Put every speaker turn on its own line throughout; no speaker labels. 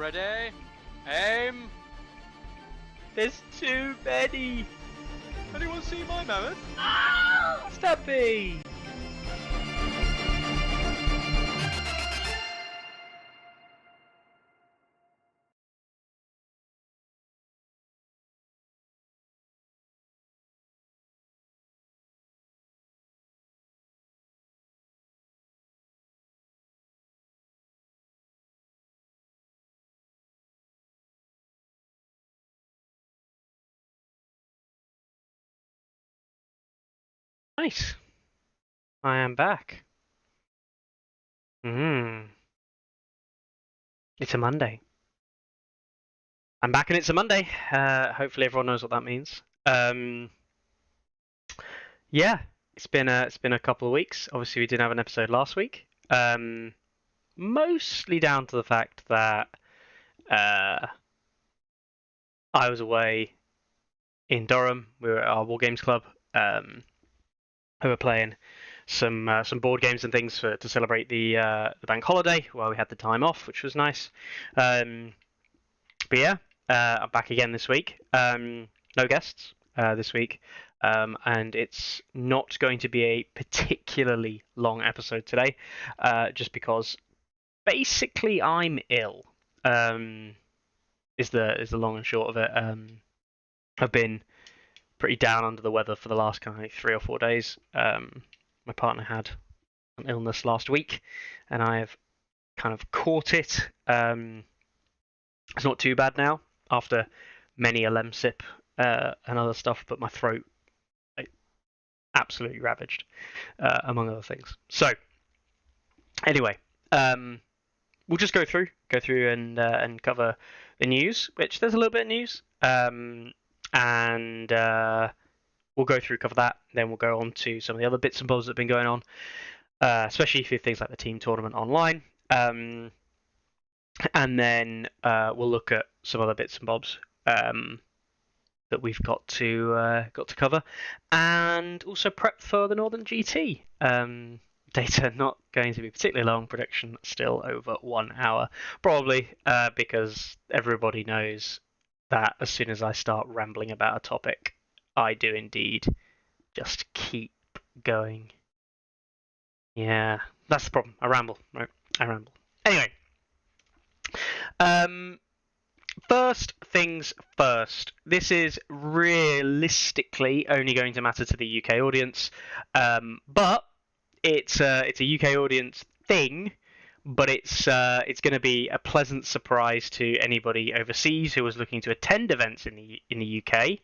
Ready? Aim!
There's too many!
Anyone see my mammoth?
Stumpy! Nice. I am back. It's a Monday. I'm back and it's a Monday. Hopefully everyone knows what that means. Yeah, it's been a couple of weeks. Obviously we didn't have an episode last week. Mostly down to the fact that I was away in Durham. We were at our War Games Club. We were playing some board games and things to celebrate the bank holiday while we had the time off, which was nice. But yeah, I'm back again this week. No guests this week, and it's not going to be a particularly long episode today, just because basically I'm ill. Is the long and short of it. I've been pretty down under the weather for the last kind of 3 or 4 days. My partner had an illness last week, and I have kind of caught it. It's not too bad now after many a Lemsip and other stuff, but my throat absolutely ravaged, among other things. So anyway, we'll just go through and cover the news, which there's a little bit of news, and we'll go through, cover that, then we'll go on to some of the other bits and bobs that have been going on, especially for things like the team tournament online, and then we'll look at some other bits and bobs that we've got to cover, and also prep for the Northern GT. Data not going to be particularly long, prediction still over 1 hour, probably because everybody knows that as soon as I start rambling about a topic, I do indeed just keep going. Yeah, that's the problem. I ramble, right? I ramble. Anyway, first things first. This is realistically only going to matter to the UK audience, but it's a UK audience thing. But it's going to be a pleasant surprise to anybody overseas who was looking to attend events in the UK,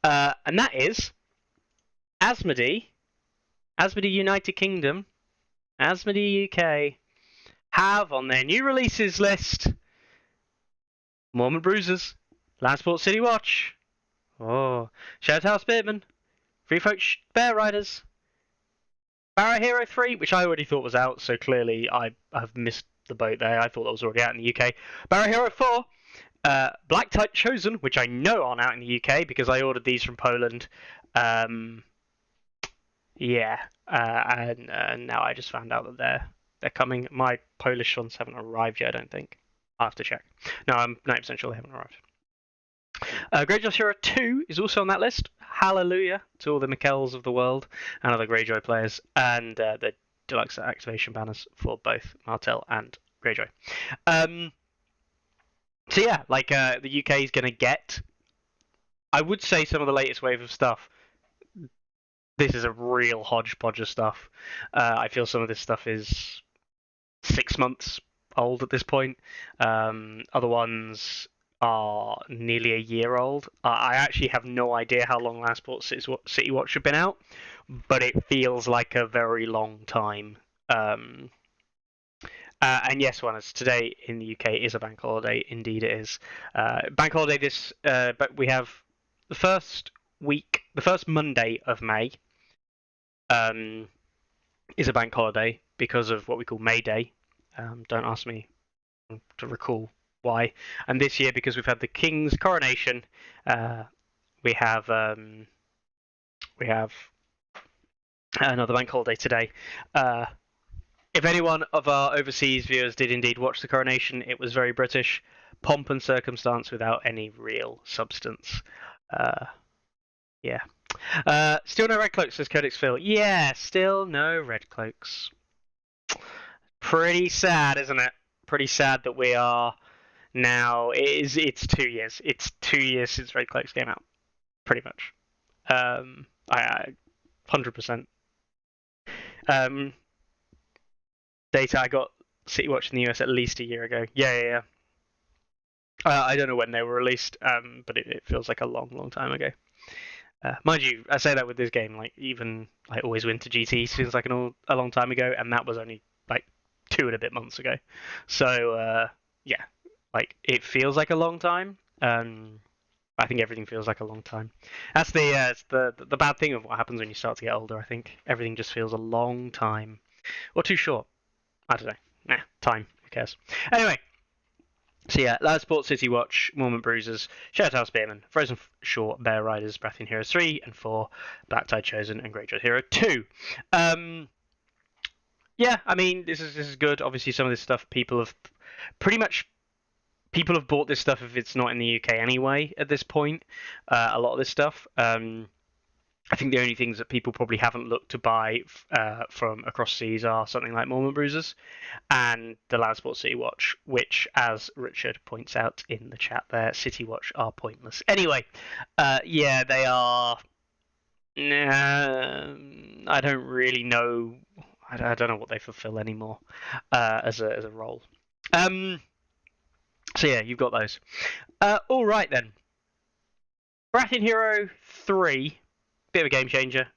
and that is Asmodee United Kingdom, Asmodee UK have on their new releases list Mormon Bruisers, Landsport City Watch, Shared House Spearman, Free Folk Bear Riders, Barra Hero 3, which I already thought was out, so clearly I have missed the boat there. I thought that was already out in the UK. Barra Hero 4, Black Tide Chosen, which I know aren't out in the UK because I ordered these from Poland. Yeah, and now I just found out that they're coming. My Polish ones haven't arrived yet, I don't think. I'll have to check. No, I'm 90% sure they haven't arrived. Greyjoy Hero 2 is also on that list. Hallelujah to all the Mikkels of the world and other Greyjoy players, and the deluxe activation banners for both Martell and Greyjoy. So yeah, like the UK is going to get, I would say, some of the latest wave of stuff. This is a real hodgepodge of stuff. I feel some of this stuff is 6 months old at this point. Other ones are nearly a year old. I actually have no idea how long Landsport City Watch have been out, but it feels like a very long time. And yes, Juanas, today in the UK is a bank holiday. Indeed, it is. Bank holiday this, but we have the first Monday of May is a bank holiday because of what we call May Day. Don't ask me to recall why. And this year, because we've had the King's coronation, we have another bank holiday today. If anyone of our overseas viewers did indeed watch the coronation, it was very British, pomp and circumstance without any real substance. Yeah. Still no red cloaks, says Codex Phil. Yeah, still no red cloaks. Pretty sad, isn't it? Pretty sad that we are now. It's 2 years. It's 2 years since red cloaks came out. Pretty much. I 100%. Data, I got City Watch in the US at least a year ago. Yeah. I don't know when they were released, but it feels like a long time ago. Mind you, I say that with this game, like even like Always Winter GT seems like a long time ago, and that was only like 2 and a bit months ago. So yeah, like it feels like a long time. I think everything feels like a long time. That's the bad thing of what happens when you start to get older. I think everything just feels a long time, or too short. I don't know. Nah, time. Who cares? Anyway. So yeah, Lad Sports City Watch, Mormont Bruisers, Shadowtail Spearman, Frozen Shore, Bear Riders, Brathian Heroes 3 and 4, Black Tide Chosen, and Greyjoy Hero 2. Yeah, I mean this is good. Obviously, some of this stuff people have bought this stuff if it's not in the UK anyway. At this point, a lot of this stuff. I think the only things that people probably haven't looked to buy from across seas are something like Mormont Bruisers and the Land Sports City Watch, which, as Richard points out in the chat there, City Watch are pointless. Anyway, yeah, they are. I don't really know. I don't know what they fulfill anymore as a role. So yeah, you've got those. All right then. Brathian Hero 3. Bit of a game changer.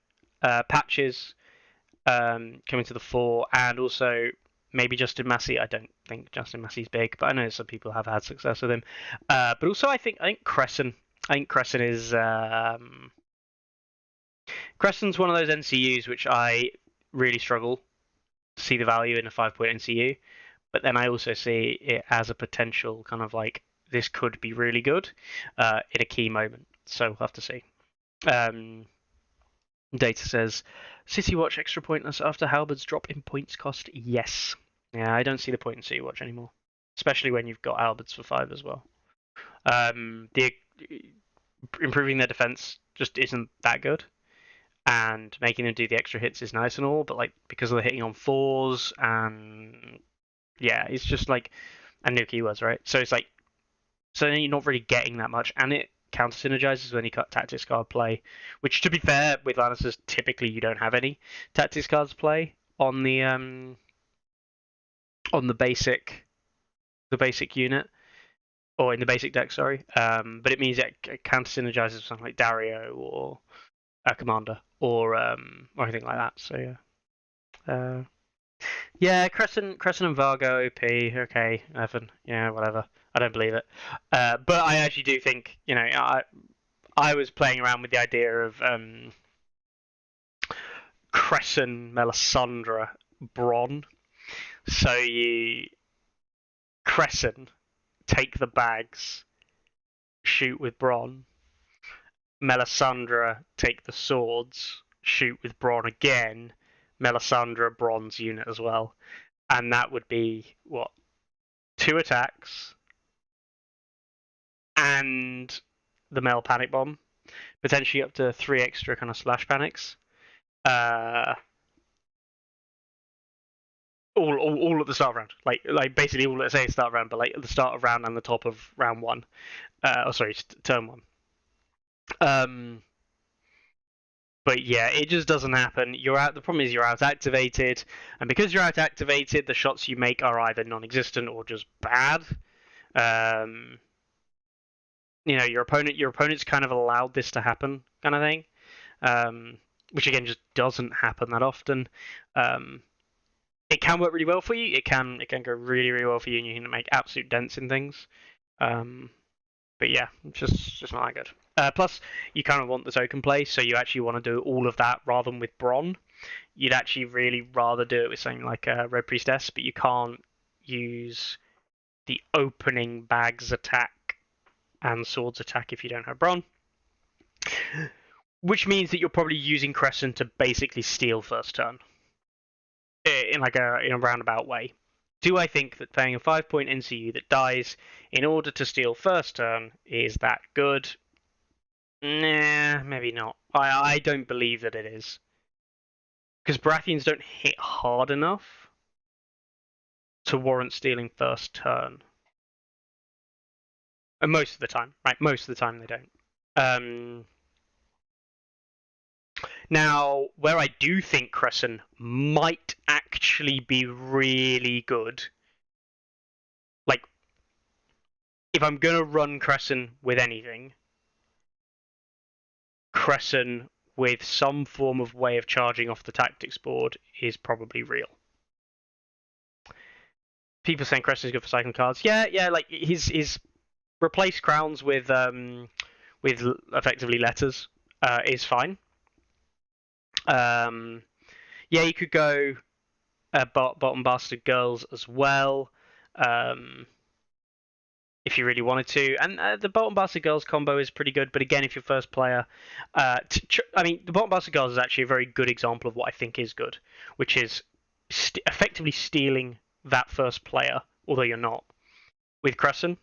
Patches coming to the fore, and also maybe Justin Massey. I don't think Justin Massey's big, but I know some people have had success with him. But also, I think Crescent. I think Crescent is Crescent's one of those NCUs which I really struggle to see the value in a 5-point NCU. But then I also see it as a potential kind of like this could be really good in a key moment. So we'll have to see. Data says, City Watch extra pointless after Halberds drop in points cost? Yes. Yeah, I don't see the point in City Watch anymore. Especially when you've got Halberds for 5 as well. Improving their defense just isn't that good. And making them do the extra hits is nice and all, but like because of the hitting on 4s and yeah, it's just like and new keywords, right? So it's like so you're not really getting that much, and it counter synergizes when you cut tactics card play, which to be fair with Lannisters typically you don't have any tactics cards play on the basic unit or in the basic deck, sorry. But it means it counter synergizes with something like Dario or a commander or anything like that. So yeah. Yeah, Crescent and Vargo OP. Okay, Evan. Yeah, whatever. I don't believe it. But I actually do think, I was playing around with the idea of Crescent, Melisandre, Bronn. So you Crescent, take the bags, shoot with Bronn. Melisandre, take the swords, shoot with Bronn again. Melisandre, bronze unit as well. And that would be, 2 attacks and the Mel Panic Bomb. Potentially up to 3 extra kind of slash panics. All at the start of round. Like basically all at the start of round, but like at the start of round and the top of round 1. Turn 1. But yeah, it just doesn't happen. The problem is you're out activated, and because you're out activated, the shots you make are either non-existent or just bad. Your opponent's kind of allowed this to happen, kind of thing. Which again just doesn't happen that often. It can work really well for you. It can go really, really well for you, and you can make absolute dents in things. But yeah, just not that good. Plus, you kind of want the token play, so you actually want to do all of that rather than with Bronn. You'd actually really rather do it with something like Red Priestess, but you can't use the opening bags attack and swords attack if you don't have Bronn. Which means that you're probably using Crescent to basically steal first turn. in a roundabout way. Do I think that playing a 5-point NCU that dies in order to steal first turn is that good? Nah, maybe not. I don't believe that it is. Because Baratheons don't hit hard enough to warrant stealing first turn. And most of the time, right? Most of the time they don't. Now, where I do think Crescent might actually be really good, like, if I'm going to run Crescent with anything, Crescent with some form of way of charging off the tactics board is probably real. People saying Crescent's good for cycling cards. Yeah, like his replace crowns with effectively letters is fine. Yeah, you could go bottom bastard girls as well. If you really wanted to, and the bottom bastard girls combo is pretty good. But again, if you're first player, the bottom bastard girls is actually a very good example of what I think is good, which is effectively stealing that first player, although you're not, with Crescent,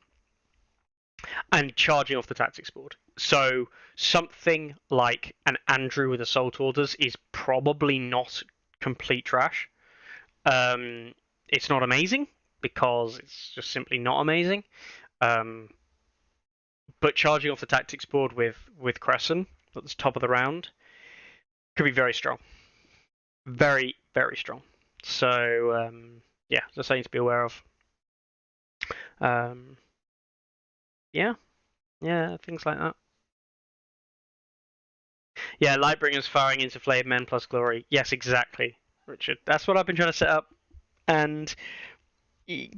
and charging off the tactics board. So something like an Andrew with Assault Orders is probably not complete trash. It's not amazing because it's just simply not amazing. But charging off the tactics board with Crescent at the top of the round could be very strong. Very, very strong. So, yeah, just something to be aware of. Yeah, things like that. Yeah, Lightbringers firing into Flayed Men plus Glory. Yes, exactly, Richard. That's what I've been trying to set up. And,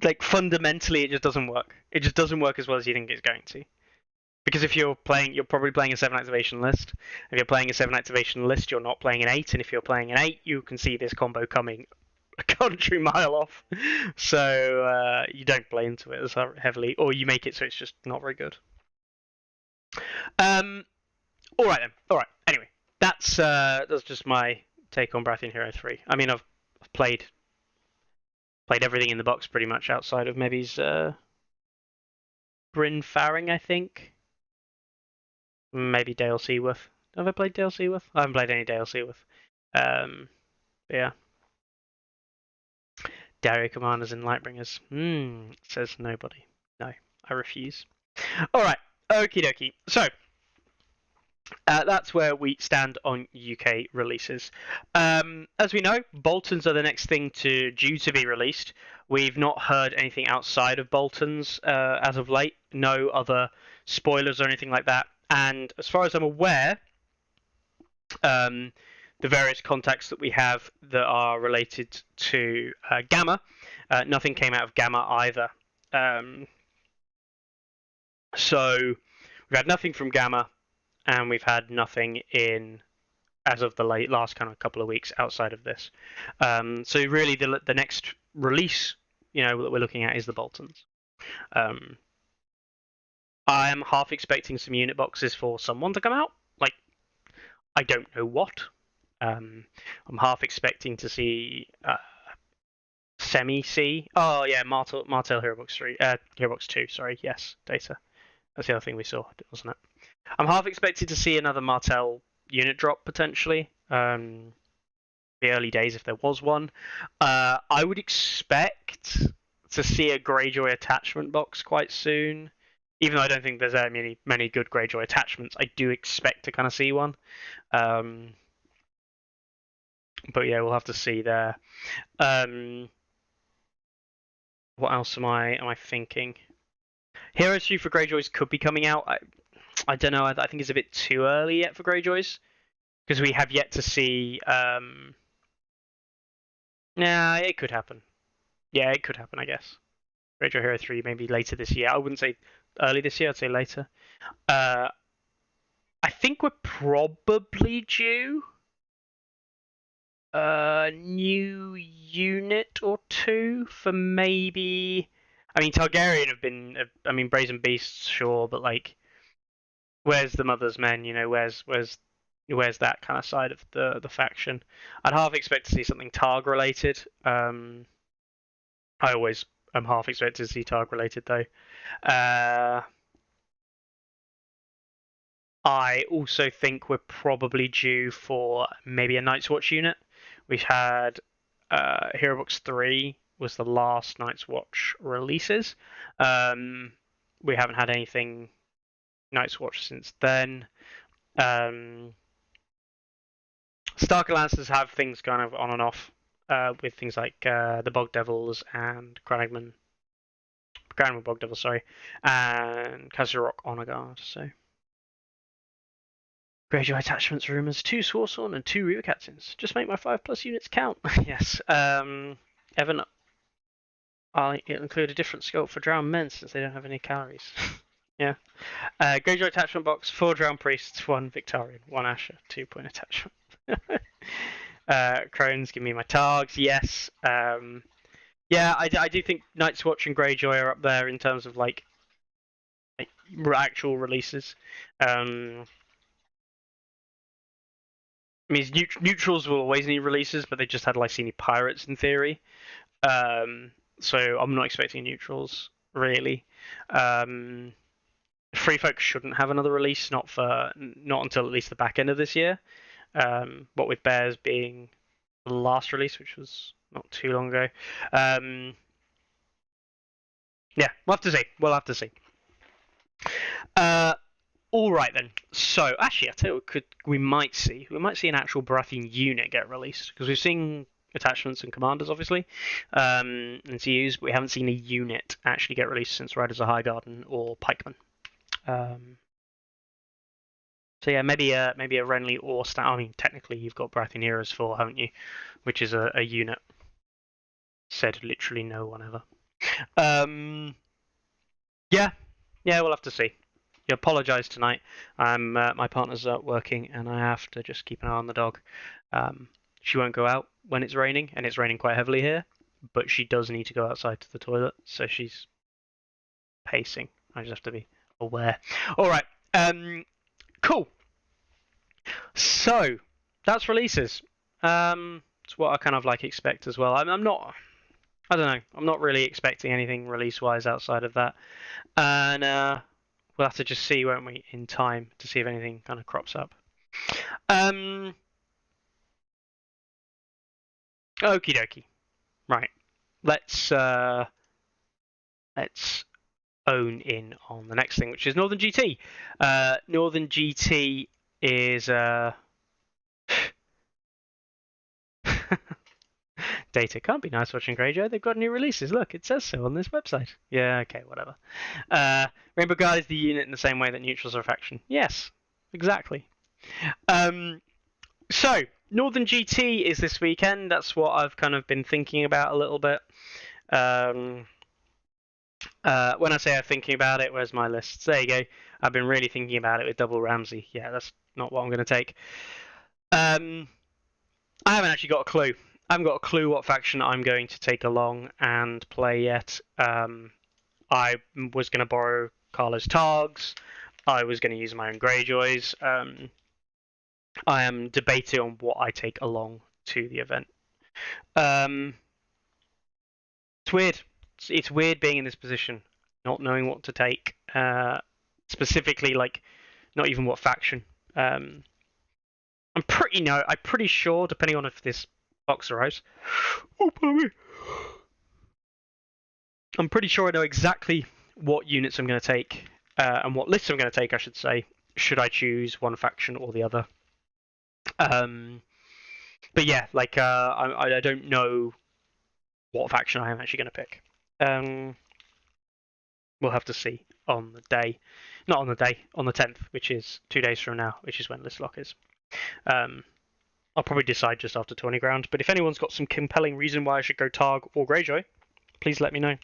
like, fundamentally, it just doesn't work. It just doesn't work as well as you think it's going to. Because if you're probably playing a 7 activation list. If you're playing a 7 activation list, you're not playing an 8. And if you're playing an 8, you can see this combo coming a country mile off. So you don't play into it as heavily. Or you make it so it's just not very good. Alright then. Alright. Anyway, that's just my take on Baratheon Hero 3. I mean, I've played everything in the box pretty much outside of maybe Bryn Farring, I think. Maybe Dale Seaworth. Have I played Dale Seaworth? I haven't played any Dale Seaworth. Yeah. Dario Commanders and Lightbringers. Says nobody. No, I refuse. Alright, okie dokie. So, that's where we stand on UK releases. As we know, Boltons are the next thing due to be released. We've not heard anything outside of Boltons as of late. No other spoilers or anything like that. And as far as I'm aware, the various contacts that we have that are related to Gamma, nothing came out of Gamma either. So we've had nothing from Gamma, and we've had nothing as of the last kind of couple of weeks outside of this. So really, the next release, that we're looking at is the Boltons. I am half expecting some unit boxes for someone to come out. Like, I don't know what. I'm half expecting to see Semi-C. Oh yeah, Martel Hero Box 3. Hero Box 2, sorry. Yes, data. That's the other thing we saw, wasn't it? I'm half expecting to see another Martel unit drop, potentially. The early days, if there was one. I would expect to see a Greyjoy attachment box quite soon. Even though I don't think there's many good Greyjoy attachments, I do expect to kind of see one. But yeah, we'll have to see there. What else am I thinking? Heroes 3 for Greyjoys could be coming out. I don't know. I think it's a bit too early yet for Greyjoys. Because we have yet to see... Nah, it could happen. Yeah, it could happen, I guess. Greyjoy Hero 3 maybe later this year. I wouldn't say early this year, I'd say later. I think we're probably due a new unit or two for maybe... I mean, Targaryen have been... I mean, Brazen Beasts, sure, but like... Where's the Mother's Men? Where's wears that kind of side of the faction. I'd half expect to see something Targ related. I always am half expected to see Targ related though. I also think we're probably due for maybe a Night's Watch unit. We've had Hero Box 3 was the last Night's Watch releases. We haven't had anything Night's Watch since then. Stark Lancers have things kind of on and off with things like the Bog Devils and Granagman Bog Devils, sorry, and Kazurok Honor Guard. So Greyjoy attachments rumors, 2 Swarsworn and 2 Reaver Captains. Just make my 5+ units count. Yes. Evan, I'll include a different scope for Drowned Men since they don't have any calories. Yeah. Greyjoy attachment box, 4 Drowned Priests, 1 Victorian, 1 Asher, 2-point attachment. Crones, give me my Targs, yes. Yeah, I do think Night's Watch and Greyjoy are up there in terms of like actual releases. I mean, neutrals will always need releases, but they just had Lysini Pirates in theory. So I'm not expecting neutrals really. Free Folk shouldn't have another release, not until at least the back end of this year. What with Bears being the last release, which was not too long ago. Yeah, we'll have to see. We'll have to see. All right then. So actually, I tell you what, we might see an actual Baratheon unit get released because we've seen attachments and commanders obviously, and CUs, but we haven't seen a unit actually get released since Riders of Highgarden or Pikemen. So yeah, maybe a Renly or Stan. I mean, technically you've got Baratheon Heroes 4, haven't you? Which is a unit. Said literally no one ever. Yeah, we'll have to see. You apologise tonight. My partner's working, and I have to just keep an eye on the dog. She won't go out when it's raining, and it's raining quite heavily here. But she does need to go outside to the toilet, so she's pacing. I just have to be aware. All right. Cool. So that's releases. It's what I kind of like expect as well. I'm not. I don't know. I'm not really expecting anything release-wise outside of that, and we'll have to just see, won't we, in time to see if anything kind of crops up. Okie dokie. Right. Let's own in on the next thing, which is Northern GT. Northern GT is Data can't be nice watching Greyjoy. They've got new releases. Look, it says so on this website. Yeah, okay, whatever. Rainbow Guard is the unit in the same way that neutrals are a faction. Yes, exactly. So Northern GT is this weekend. That's what I've kind of been thinking about a little bit. When I say I'm thinking about it, where's my list? There you go. I've been really thinking about it with Double Ramsey. Yeah, that's not what I'm going to take. I haven't actually got a clue. I haven't got a clue what faction I'm going to take along and play yet. I was going to borrow Carlo's Targs. I was going to use my own Greyjoys. I am debating on what I take along to the event. It's weird. It's weird being in this position, not knowing what to take. Specifically, like, not even what faction. I'm pretty sure, depending on if this box arrives. Oh, pardon me. I'm pretty sure I know exactly what units I'm going to take, and what lists I'm going to take, I should say, should I choose one faction or the other. But yeah, like, I don't know what faction I am actually going to pick. We'll have to see on the day. Not on the day, on the 10th, which is 2 days from now, which is when list lock is. I'll probably decide just after Tourney Ground, but if anyone's got some compelling reason why I should go Targ or Greyjoy, please let me know.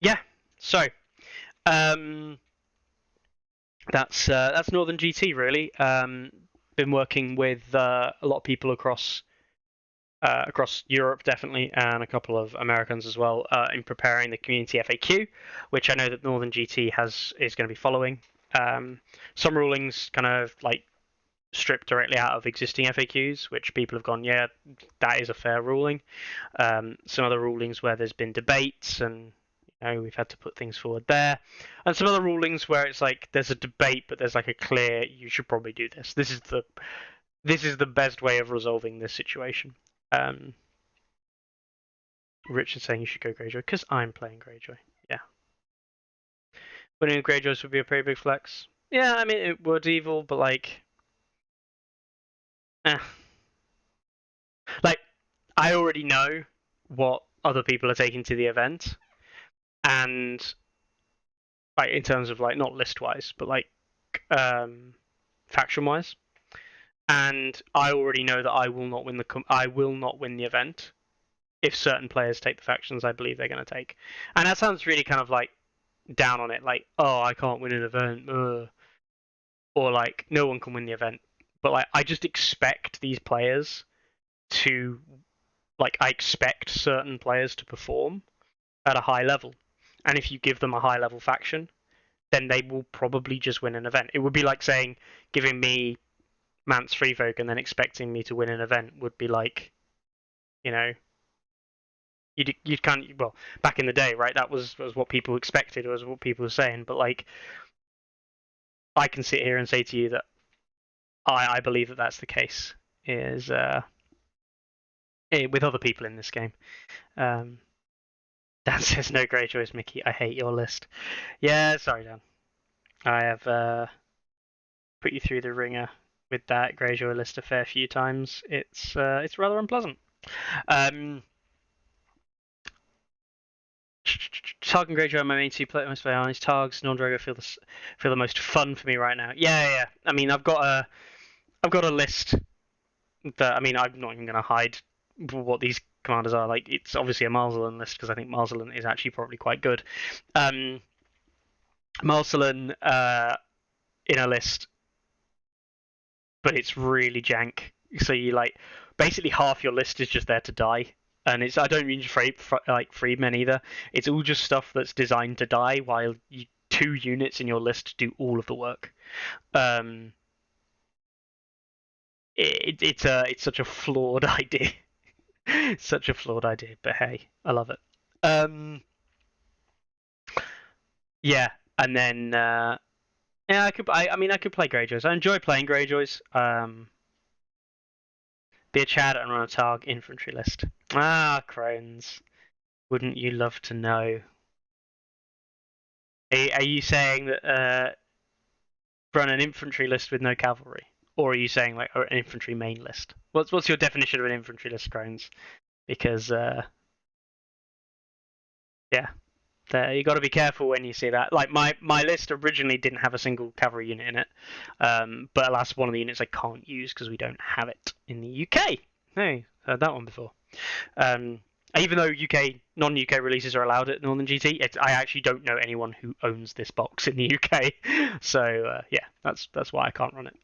Yeah, so that's Northern GT really. Been working with a lot of people across Europe definitely, and a couple of Americans as well, in preparing the community FAQ, which I know that Northern GT is going to be following. Some rulings kind of like stripped directly out of existing FAQs, which people have gone, yeah, that is a fair ruling. Some other rulings where there's been debates and we've had to put things forward there, and some other rulings where it's like there's a debate, but there's like a clear, you should probably do this. This is the best way of resolving this situation. Richard's saying you should go Greyjoy because I'm playing Greyjoy. Yeah. Winning Greyjoys would be a pretty big flex. Yeah, I mean it would evil, but like, like I already know what other people are taking to the event, and like in terms of like not list wise, but like faction wise, and I already know that I will not win the event if certain players take the factions I believe they're going to take. And that sounds really kind of like down on it, like, oh, I can't win an event, or like no one can win the event. But like I just expect these players to, like, I expect certain players to perform at a high level, and if you give them a high level faction, then they will probably just win an event. It would be like saying giving me Mance Free Folk and then expecting me to win an event would be like, you can't. Well, back in the day, right? That was what people expected, was what people were saying. But like, I can sit here and say to you that I believe that that's the case. Is with other people in this game. Dan says no Greyjoys, Mickey. I hate your list. Yeah, sorry, Dan. I have put you through the ringer with that Greyjoy list a fair few times. It's rather unpleasant. Targ and Greyjoy are my main two most play on. Targs, non-Drogo feel the most fun for me right now. Yeah. I mean, I've got a list that, I mean, I'm not even going to hide what these commanders are. Like, it's obviously a Marcelin list because I think Marcelin is actually probably quite good. Marcelin in a list, but it's really jank. So you like basically half your list is just there to die. And it's, I don't mean like freedmen either. It's all just stuff that's designed to die, while 2 units in your list do all of the work. It's such a flawed idea. Such a flawed idea, but hey, I love it. Yeah, and then yeah, I could play Greyjoys. I enjoy playing Greyjoys. Be a Chad and run a Targ infantry list. Ah, Crones. Wouldn't you love to know? Are you saying that run an infantry list with no cavalry? Or are you saying like an infantry main list? What's your definition of an infantry list, Crones? Because yeah, you got to be careful when you see that. Like my list originally didn't have a single cavalry unit in it, but alas, one of the units I can't use because we don't have it in the UK. Hey, heard that one before. Even though non-UK releases are allowed at Northern GT, I actually don't know anyone who owns this box in the UK. So yeah, that's why I can't run it.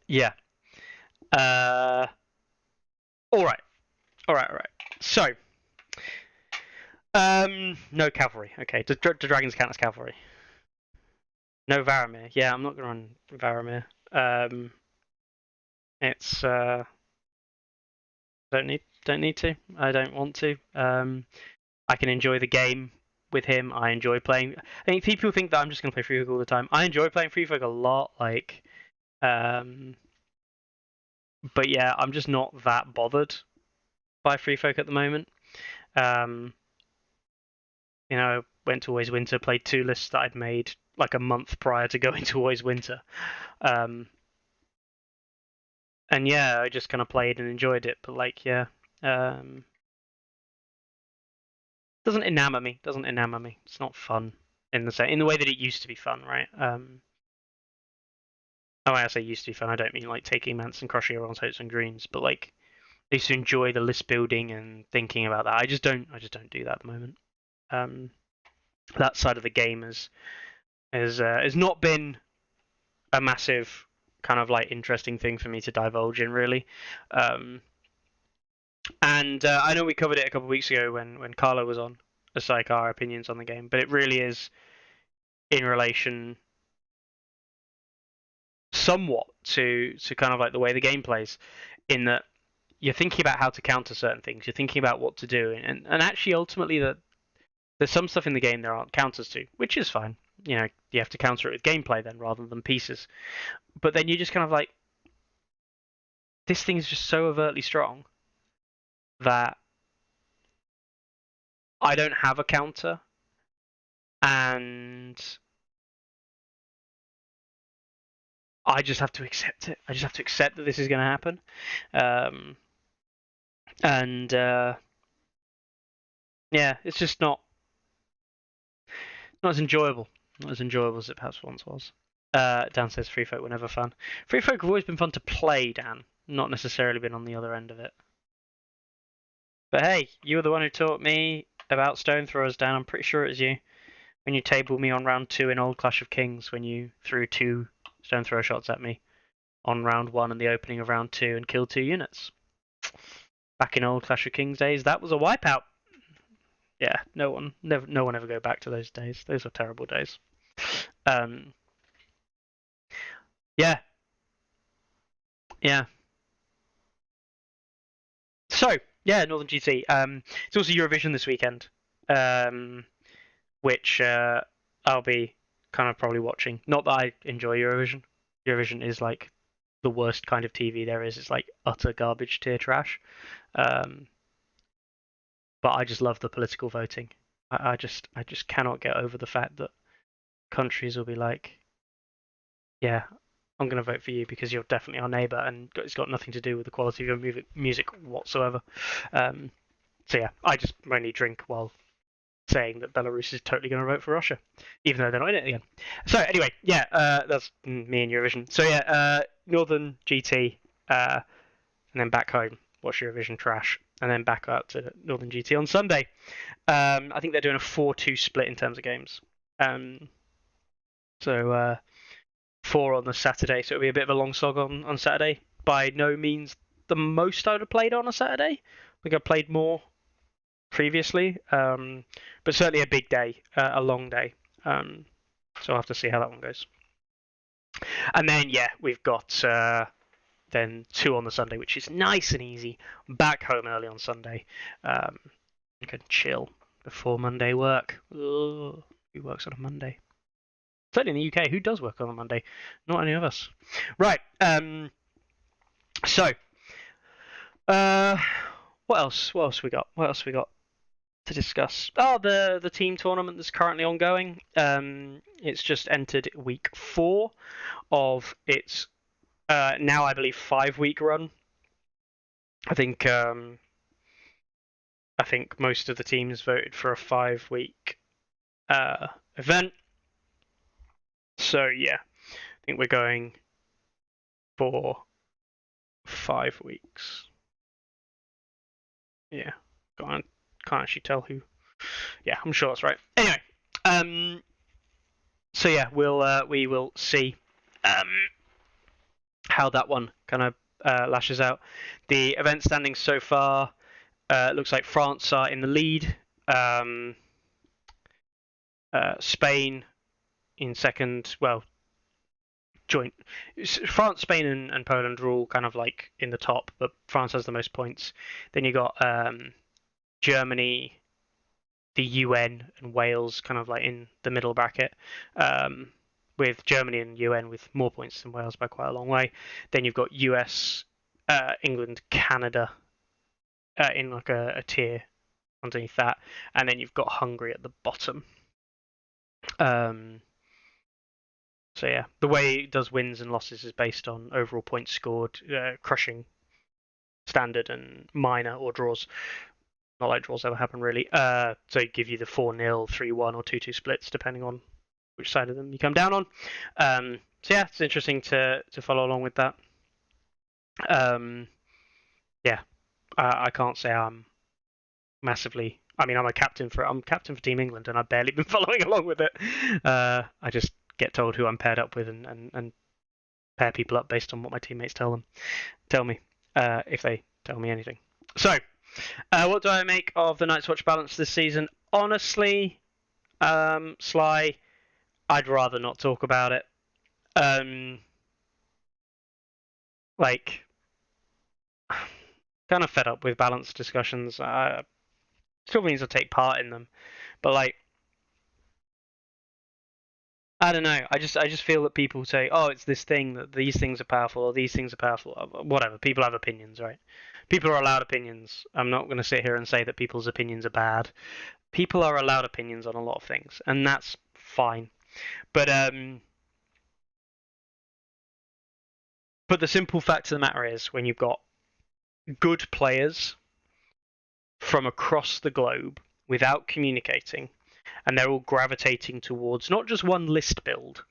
Yeah. All right. So, no cavalry. Okay, do dragons count as cavalry? No Varamir. Yeah, I'm not gonna run Varamir. It's don't need to. I don't want to. I can enjoy the game with him. I enjoy playing. I think people think that I'm just gonna play Free Folk all the time. I enjoy playing Free Folk a lot. Like, but yeah, I'm just not that bothered by Free Folk at the moment. Went to Always Winter, played 2 lists that I'd made like a month prior to going to Always Winter. And yeah, I just kind of played and enjoyed it, but like, yeah, doesn't enamor me. It's not fun in the way that it used to be fun, right? When I say used to be fun, I don't mean like taking Mance and crushing everyone's hopes and dreams, but like I used to enjoy the list building and thinking about that. I just don't do that at the moment. That side of the game has not been a massive kind of like interesting thing for me to divulge in, really. And I know we covered it a couple of weeks ago when Carlo was on, as like our opinions on the game, but it really is in relation somewhat to kind of like the way the game plays, in that you're thinking about how to counter certain things, you're thinking about what to do, and actually ultimately that there's some stuff in the game there aren't counters to, which is fine. You know, you have to counter it with gameplay then rather than pieces. But then you're just kind of like, this thing is just so overtly strong that I don't have a counter, and I just have to accept it. I just have to accept that this is going to happen. And yeah, it's just not as enjoyable. Not as enjoyable as it perhaps once was. Dan says Free Folk were never fun. Free Folk have always been fun to play, Dan. Not necessarily been on the other end of it. But hey, you were the one who taught me about stone throwers, Dan. I'm pretty sure it was you. When you tabled me on round 2 in Old Clash of Kings, when you threw 2 stone thrower shots at me on round 1 and the opening of round 2 and killed 2 units. Back in Old Clash of Kings days, that was a wipeout. Yeah, no one ever go back to those days. Those were terrible days. Yeah. So yeah, Northern GT. It's also Eurovision this weekend, which I'll be kind of probably watching. Not that I enjoy Eurovision. Eurovision is like the worst kind of TV there is. It's like utter garbage tier trash. But I just love the political voting. I just cannot get over the fact that countries will be like, yeah, I'm going to vote for you because you're definitely our neighbour, and it's got nothing to do with the quality of your music whatsoever. So yeah, I just mainly drink while saying that Belarus is totally going to vote for Russia, even though they're not in it again. So anyway, yeah, that's me and Eurovision. So yeah, Northern GT, and then back home, watch Eurovision trash, and then back out to Northern GT on Sunday. I think they're doing a 4-2 split in terms of games. So 4 on the Saturday, so it'll be a bit of a long slog on Saturday. By no means the most I would have played on a Saturday. I think I played more previously, but certainly a big day, a long day. So I'll have to see how that one goes. And then yeah, we've got then 2 on the Sunday, which is nice and easy. Back home early on Sunday. You can chill before Monday work. Ugh, who works on a Monday? Certainly in the UK, who does work on a Monday? Not any of us. Right. So, what else? What else we got? What else we got to discuss? Oh, the team tournament that's currently ongoing. It's just entered week 4 of its now I believe 5-week run. I think most of the teams voted for a 5-week event. So yeah, I think we're going for 5 weeks. Yeah, can't actually tell who. Yeah, I'm sure that's right. Anyway, so yeah, we will see how that one kind of lashes out. The event standings so far looks like France are in the lead. Spain in second. Well, joint. France, Spain, and Poland are all kind of like in the top, but France has the most points. Then you got Germany, the UN, and Wales kind of like in the middle bracket, with Germany and UN with more points than Wales by quite a long way. Then you've got US, England, Canada in like a tier underneath that, and then you've got Hungary at the bottom. So yeah, the way it does wins and losses is based on overall points scored, crushing, standard, and minor, or draws. Not like draws ever happen really. So it give you the 4-0, 3-1, or 2-2 splits depending on which side of them you come down on. So yeah, it's interesting to follow along with that. Yeah, I can't say I'm massively. I mean, I'm captain for Team England, and I've barely been following along with it. I just get told who I'm paired up with and pair people up based on what my teammates tell me, if they tell me anything. So, what do I make of the Night's Watch balance this season? Honestly, Sly, I'd rather not talk about it. Like, kind of fed up with balanced discussions. Still means I take part in them, but like, I don't know. I just feel that people say, oh, it's this thing that these things are powerful or these things are powerful. Whatever. People have opinions, right? People are allowed opinions. I'm not going to sit here and say that people's opinions are bad. People are allowed opinions on a lot of things, and that's fine. But the simple fact of the matter is, when you've got good players from across the globe without communicating, and they're all gravitating towards not just one list build,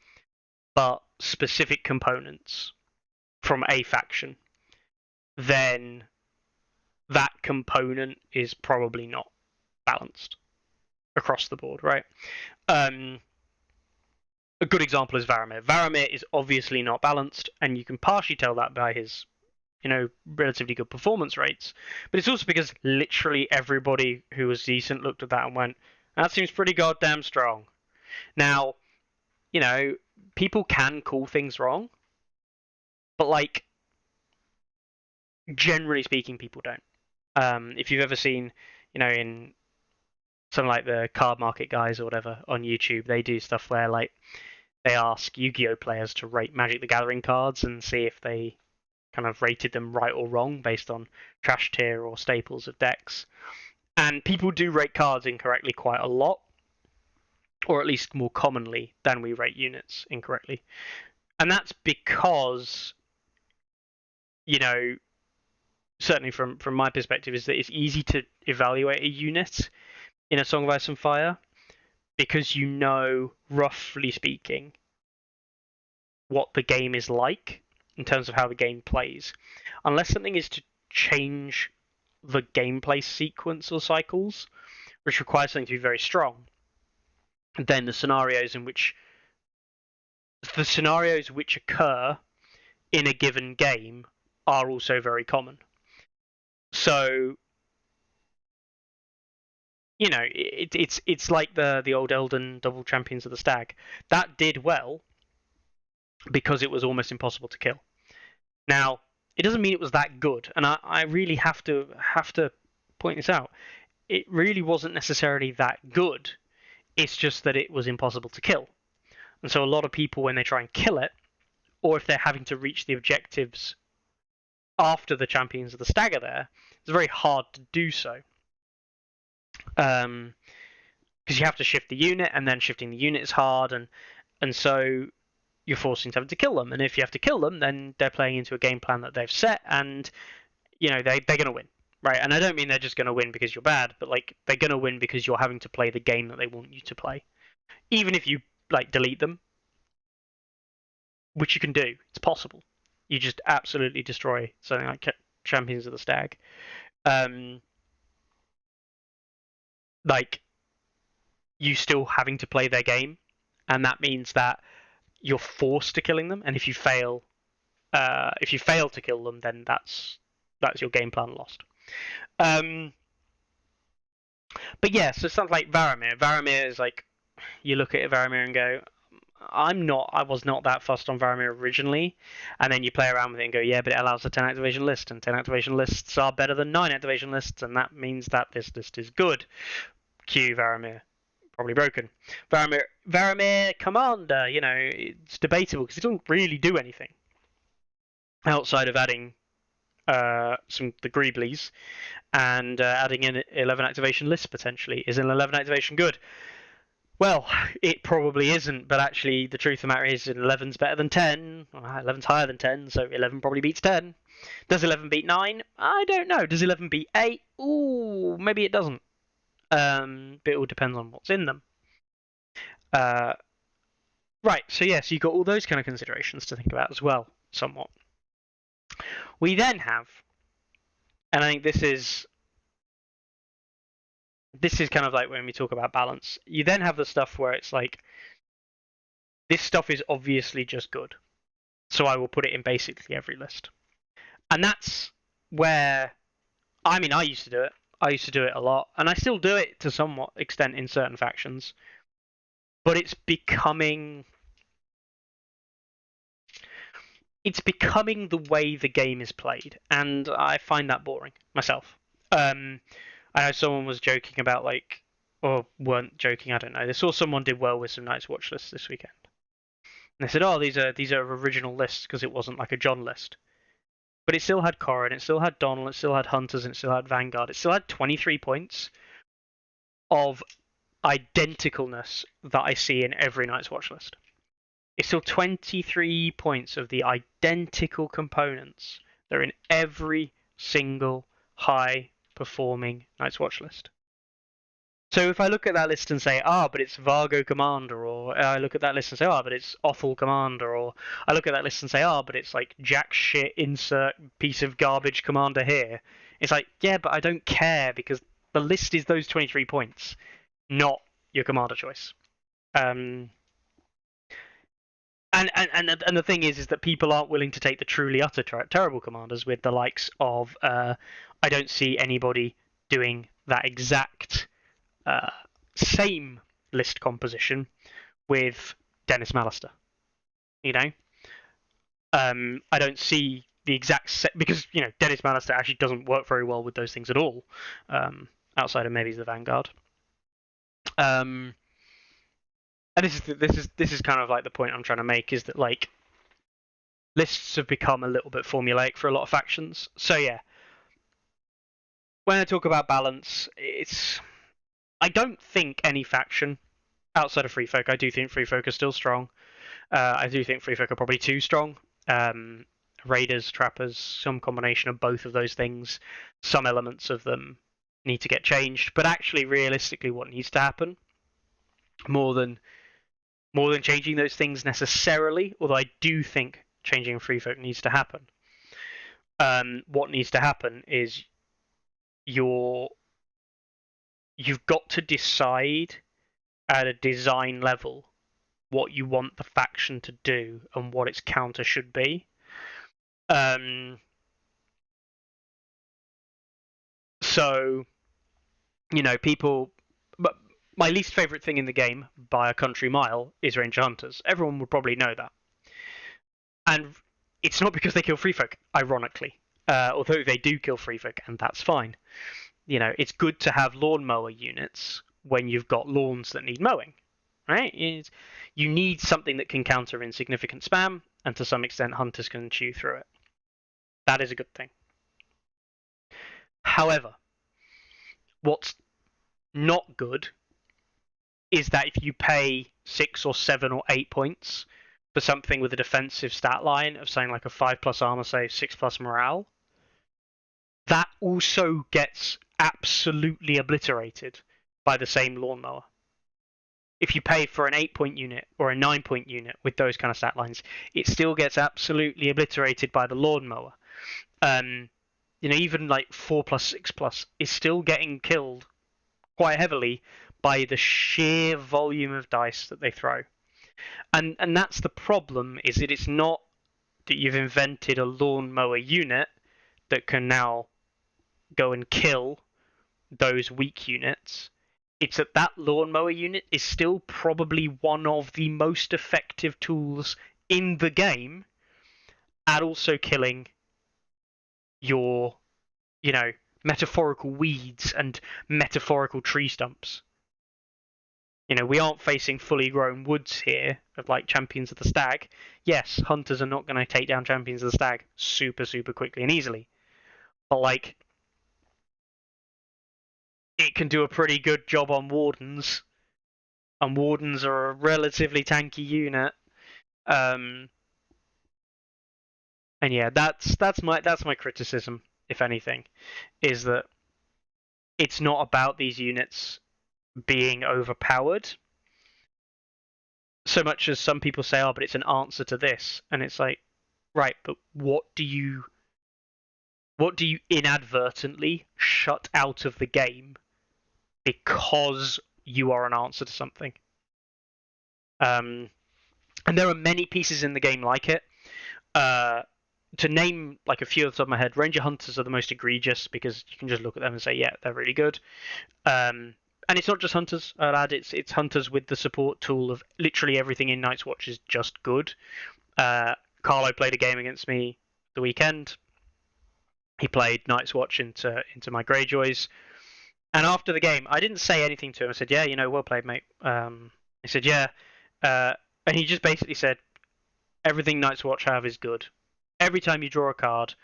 but specific components from a faction, then that component is probably not balanced across the board, right? A good example is Varamir. Varamir is obviously not balanced, and you can partially tell that by his, relatively good performance rates. But it's also because literally everybody who was decent looked at that and went, that seems pretty goddamn strong. Now, people can call things wrong, but like, generally speaking, people don't. If you've ever seen, in some like the card market guys or whatever on YouTube, they do stuff where like they ask Yu-Gi-Oh players to rate Magic the Gathering cards and see if they kind of rated them right or wrong based on trash tier or staples of decks. And people do rate cards incorrectly quite a lot, or at least more commonly than we rate units incorrectly. And that's because, certainly from my perspective, is that it's easy to evaluate a unit in a Song of Ice and Fire because roughly speaking, what the game is like in terms of how the game plays. Unless something is to change the gameplay sequence or cycles, which requires something to be very strong, then the scenarios which occur in a given game are also very common. So, it's like the old Elden double champions of the stag. That did well because it was almost impossible to kill. Now, it doesn't mean it was that good, and I really have to point this out. It really wasn't necessarily that good. It's just that it was impossible to kill. And so a lot of people, when they try and kill it, or if they're having to reach the objectives after the champions of the stag are there, it's very hard to do so. Because you have to shift the unit, and then shifting the unit is hard, and so you're forced into having to kill them. And if you have to kill them, then they're playing into a game plan that they've set, and they're going to win, right? And I don't mean they're just going to win because you're bad, but like they're going to win because you're having to play the game that they want you to play, even if you like delete them, which you can do. It's possible. You just absolutely destroy something like Champions of the Stag. Like you still having to play their game, and that means that you're forced to killing them. And if you fail to kill them, then that's your game plan lost. But yeah, so something like Varamir. Varamir is like, you look at Varamir and go, I was not that fussed on Varamir originally, and then you play around with it and go, yeah, but it allows a 10 activation list, and 10 activation lists are better than 9 activation lists, and that means that this list is good. Q Varamir. Probably broken. Varamir Commander, it's debatable because it doesn't really do anything outside of adding the Greeblies and adding in 11 activation lists potentially. Is an 11 activation good? Well, it probably isn't, but actually the truth of the matter is 11's better than 10. Well, 11's higher than 10, so 11 probably beats 10. Does 11 beat 9? I don't know. Does 11 beat 8? Ooh, maybe it doesn't. But it all depends on what's in them. Right, so yes, you've got all those kind of considerations to think about as well, somewhat. We then have, and I think this is kind of like when we talk about balance, you then have the stuff where it's like, this stuff is obviously just good, so I will put it in basically every list. And that's where, I used to do it. I used to do it a lot, and I still do it to somewhat extent in certain factions. but it's becoming the way the game is played, and I find that boring myself. I know someone was joking about or weren't joking. I don't know. They saw someone did well with some Night's Watch lists this weekend. And they said, "Oh, these are original lists because it wasn't like a John list." But it still had Corrin, it still had Donald, it still had Hunters, and it still had Vanguard. It still had 23 points of identicalness that I see in every Night's Watch list. It's still 23 points of the identical components that are in every single high-performing Night's Watch list. So if I look at that list and say, but it's Vargo Commander, or I look at that list and say, but it's Offal Commander, or I look at that list and say, but it's like jack shit insert piece of garbage Commander here. It's like, yeah, but I don't care because the list is those 23 points, not your Commander choice. And the thing is that people aren't willing to take the truly utter terrible commanders with the likes of I don't see anybody doing that exact same list composition with Dennis Mallister. I don't see the exact because Dennis Mallister actually doesn't work very well with those things at all, outside of maybe the Vanguard. And this is kind of like the point I'm trying to make, is that like lists have become a little bit formulaic for a lot of factions. So yeah, when I talk about balance, I don't think any faction outside of Free Folk. I do think Free Folk are still strong. I do think Free Folk are probably too strong. Raiders, Trappers, some combination of both of those things. Some elements of them need to get changed, but actually, realistically, what needs to happen, more than changing those things necessarily, although I do think changing Free Folk needs to happen. What needs to happen is you've got to decide at a design level what you want the faction to do and what its counter should be. So, people. But my least favorite thing in the game, by a country mile, is Ranger Hunters. Everyone would probably know that. And it's not because they kill Free Folk, ironically. Although they do kill Free Folk, and that's fine. It's good to have lawnmower units when you've got lawns that need mowing, right? You need something that can counter insignificant spam, and to some extent, Hunters can chew through it. That is a good thing. However, what's not good is that if you pay 6 or 7 or 8 points for something with a defensive stat line of saying like a 5+ armor save, 6+ morale, that also gets absolutely obliterated by the same lawnmower. If you pay for an 8-point unit or a 9-point unit with those kind of stat lines, it still gets absolutely obliterated by the lawnmower. Even like 4+, 6+ is still getting killed quite heavily by the sheer volume of dice that they throw. And that's the problem, is that it's not that you've invented a lawnmower unit that can now go and kill those weak units. It's that lawnmower unit is still probably one of the most effective tools in the game at also killing your, metaphorical weeds and metaphorical tree stumps. We aren't facing fully grown woods here of like Champions of the Stag. Yes, Hunters are not going to take down Champions of the Stag super, super quickly and easily. But like, it can do a pretty good job on Wardens. And Wardens are a relatively tanky unit. And yeah, that's my criticism, if anything, is that it's not about these units being overpowered so much as some people say, but it's an answer to this, and it's like, right, but what do you inadvertently shut out of the game because you are an answer to something? And there are many pieces in the game like it. To name like a few off the top of my head, Ranger Hunters are the most egregious because you can just look at them and say, yeah, they're really good. And it's not just hunters, lad. It's hunters with the support tool of literally everything in Night's Watch is just good. Carlo played a game against me the weekend. He played Night's Watch into my Greyjoys, and after the game, I didn't say anything to him. I said, "Yeah, well played, mate." He said, "Yeah," and he just basically said, "Everything Night's Watch have is good. Every time you draw a card,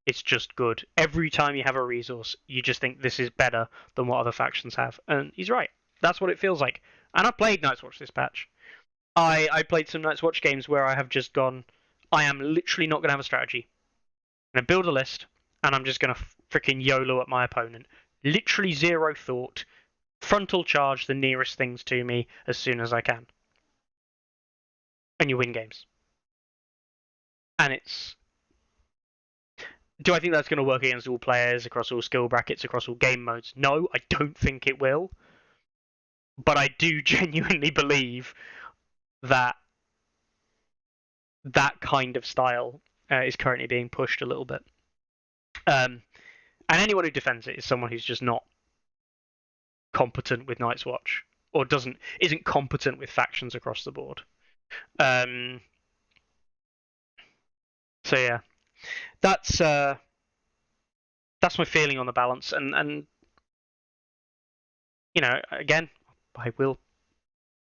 it's just good. Every time you have a resource, you just think this is better than what other factions have." And he's right. That's what it feels like. And I played Night's Watch this patch. I played some Night's Watch games where I have just gone, I am literally not going to have a strategy. I'm going to build a list, and I'm just going to freaking YOLO at my opponent. Literally zero thought. Frontal charge the nearest things to me as soon as I can. And you win games. And it's... Do I think that's going to work against all players, across all skill brackets, across all game modes? No, I don't think it will. But I do genuinely believe that that kind of style is currently being pushed a little bit. And anyone who defends it is someone who's just not competent with Night's Watch, or isn't competent with factions across the board. So yeah, that's my feeling on the balance, and you know, again, I will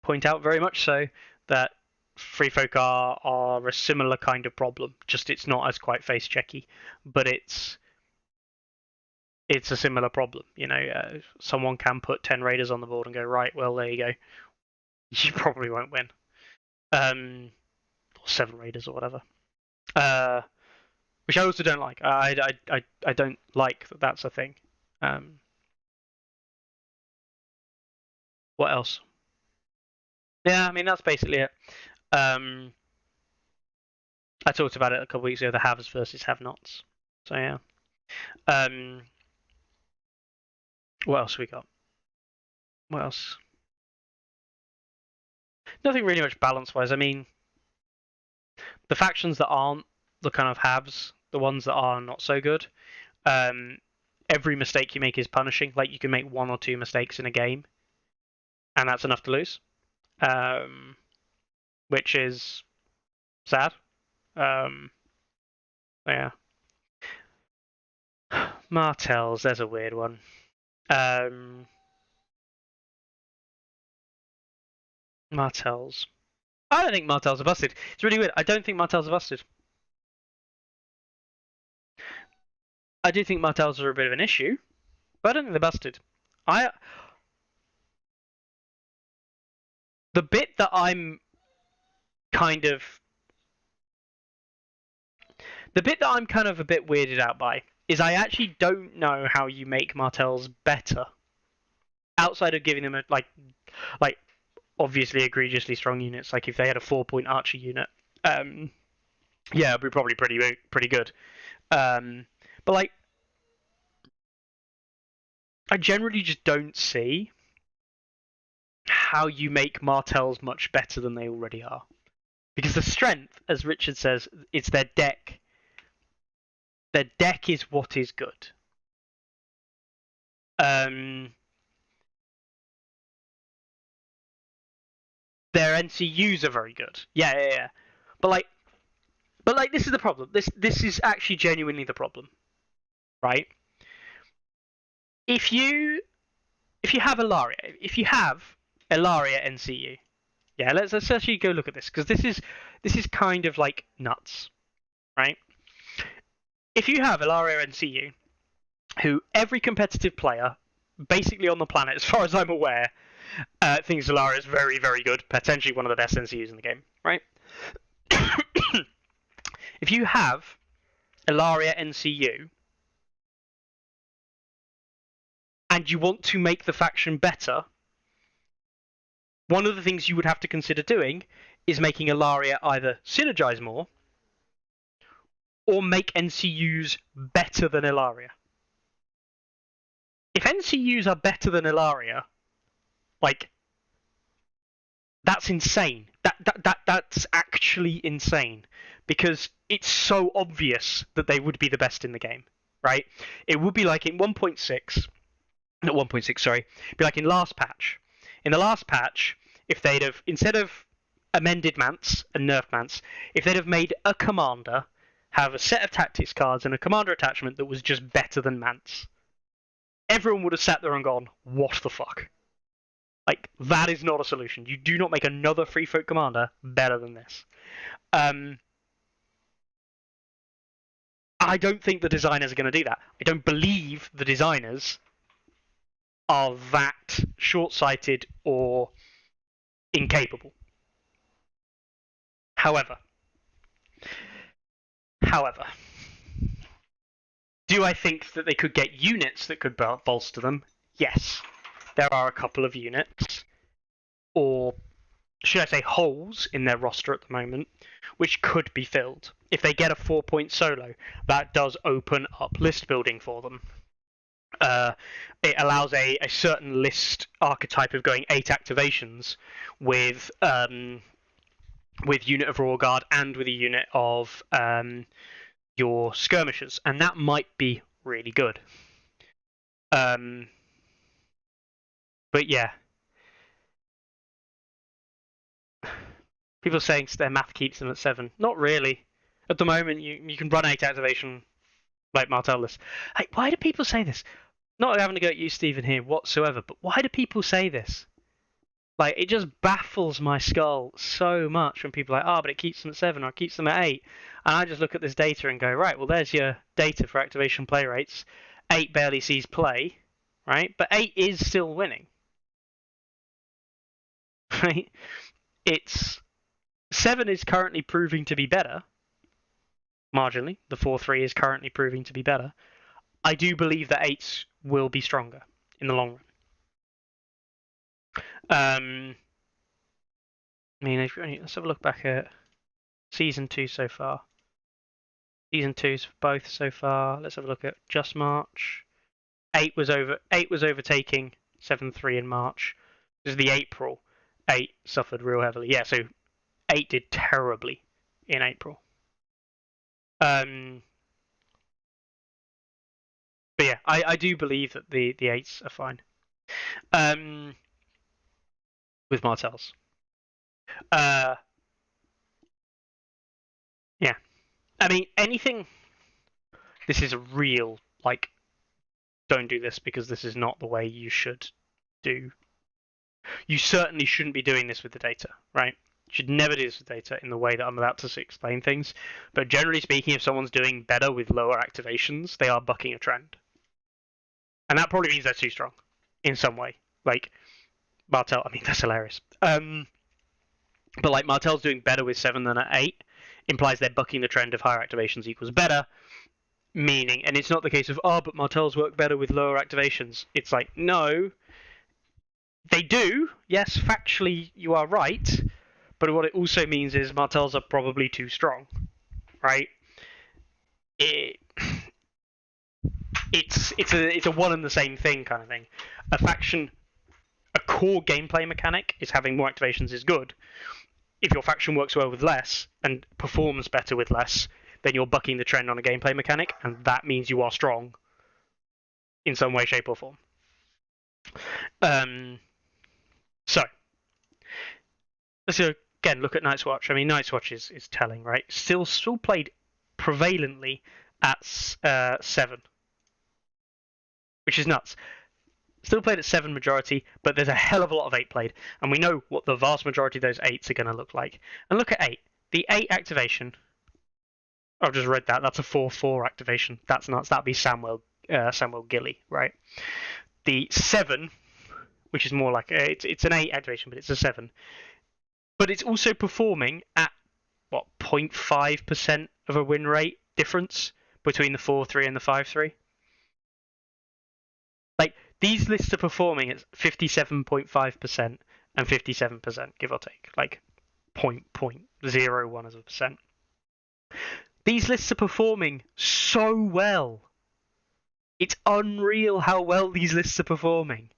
point out very much so that free folk are a similar kind of problem. Just it's not as quite face checky, but it's a similar problem. You know, someone can put 10 raiders on the board and go, right, well, there you go. You probably won't win. Or 7 raiders or whatever. Which I also don't like. I don't like that that's a thing. What else? Yeah, I mean, that's basically it. I talked about it a couple weeks ago, the haves versus have-nots. So yeah. What else we got? What else? Nothing really much balance-wise. I mean, the factions that aren't the kind of haves, the ones that are not so good, every mistake you make is punishing. Like, you can make 1 or 2 mistakes in a game, and that's enough to lose. Which is sad. Yeah. Martells, there's a weird one. Martells. I don't think Martells are busted. It's really weird. I don't think Martells are busted. I do think Martells are a bit of an issue, but I don't think they're busted. The bit that I'm kind of a bit weirded out by is I actually don't know how you make Martells better outside of giving them a like obviously egregiously strong units. Like if they had a 4-point archer unit, yeah, it'd be probably pretty good. But like, I generally just don't see how you make Martells much better than they already are. Because the strength, as Richard says, it's their deck. Their deck is what is good. Their NCUs are very good. Yeah. But this is the problem. This is actually genuinely the problem, right? If you have Ilaria, NCU, yeah, let's actually go look at this, because this is kind of like nuts, right? If you have Ilaria NCU, who every competitive player, basically on the planet, as far as I'm aware, thinks Ilaria is very, very good, potentially one of the best NCUs in the game, right? If you have Ilaria NCU, and you want to make the faction better, one of the things you would have to consider doing is making Ilaria either synergize more, or make NCUs better than Ilaria. If NCUs are better than Ilaria, like, that's insane. That's actually insane, because it's so obvious that they would be the best in the game, right? It would be like in 1.6, not 1.6, sorry, be like in last patch. In the last patch, if they'd have, instead of amended Mance and nerfed Mance, if they'd have made a commander have a set of tactics cards and a commander attachment that was just better than Mance, everyone would have sat there and gone, what the fuck? Like, that is not a solution. You do not make another free folk commander better than this. I don't think the designers are going to do that. I don't believe the designers are that short-sighted or incapable. However, do I think that they could get units that could bolster them? Yes. There are a couple of units, or should I say holes, in their roster at the moment, which could be filled. If they get a 4-point solo, that does open up list building for them. It allows a certain list archetype of going 8 activations with unit of Royal Guard and with a unit of your skirmishers, and that might be really good. But yeah, people are saying their math keeps them at 7. Not really. At the moment, you can run 8 activation like Martel lists. Hey, why do people say this? Not having to go at you, Stephen, here whatsoever, but why do people say this? Like, it just baffles my skull so much when people are like, but it keeps them at 7 or it keeps them at 8. And I just look at this data and go, right, well, there's your data for activation play rates. 8 barely sees play, right? But 8 is still winning. Right? 7 is currently proving to be better. Marginally. The 4-3 is currently proving to be better. I do believe that 8 will be stronger in the long run. Let's have a look back at Season 2 so far. Season 2's for both so far. Let's have a look at just March. 8 was overtaking 7-3 in March. This is the April. 8 suffered real heavily. Yeah, so 8 did terribly in April. But yeah, I do believe that the 8s are fine. With Martels. Yeah. I mean, anything. This is a real, like, don't do this because this is not the way you should do. You certainly shouldn't be doing this with the data, right? You should never do this with data in the way that I'm about to explain things. But generally speaking, if someone's doing better with lower activations, they are bucking a trend. And that probably means they're too strong in some way. Like, Martel, I mean, that's hilarious. But like Martel's doing better with 7 than at 8 implies they're bucking the trend of higher activations equals better, meaning, and it's not the case of, but Martels work better with lower activations. It's like, no, they do. Yes, factually you are right, but what it also means is Martels are probably too strong, right? It's a one and the same thing kind of thing. A core gameplay mechanic is having more activations is good. If your faction works well with less and performs better with less, then you're bucking the trend on a gameplay mechanic, and that means you are strong in some way, shape, or form. So, let's again look at Night's Watch. I mean, Night's Watch is telling, right? Still played prevalently at 7, which is nuts. Still played at 7 majority, but there's a hell of a lot of 8 played, and we know what the vast majority of those 8s are going to look like. And look at 8. The 8 activation, I've just read that, that's a 4-4 activation. That's nuts. That'd be Samuel Gilly, right? The 7, which is more like, it's an 8 activation, but it's a 7. But it's also performing at, 0.5% of a win rate difference between the 4-3 and the 5-3? Like, these lists are performing at 57.5% and 57%, give or take, like 0.01 of a percent. These lists are performing so well. It's unreal how well these lists are performing.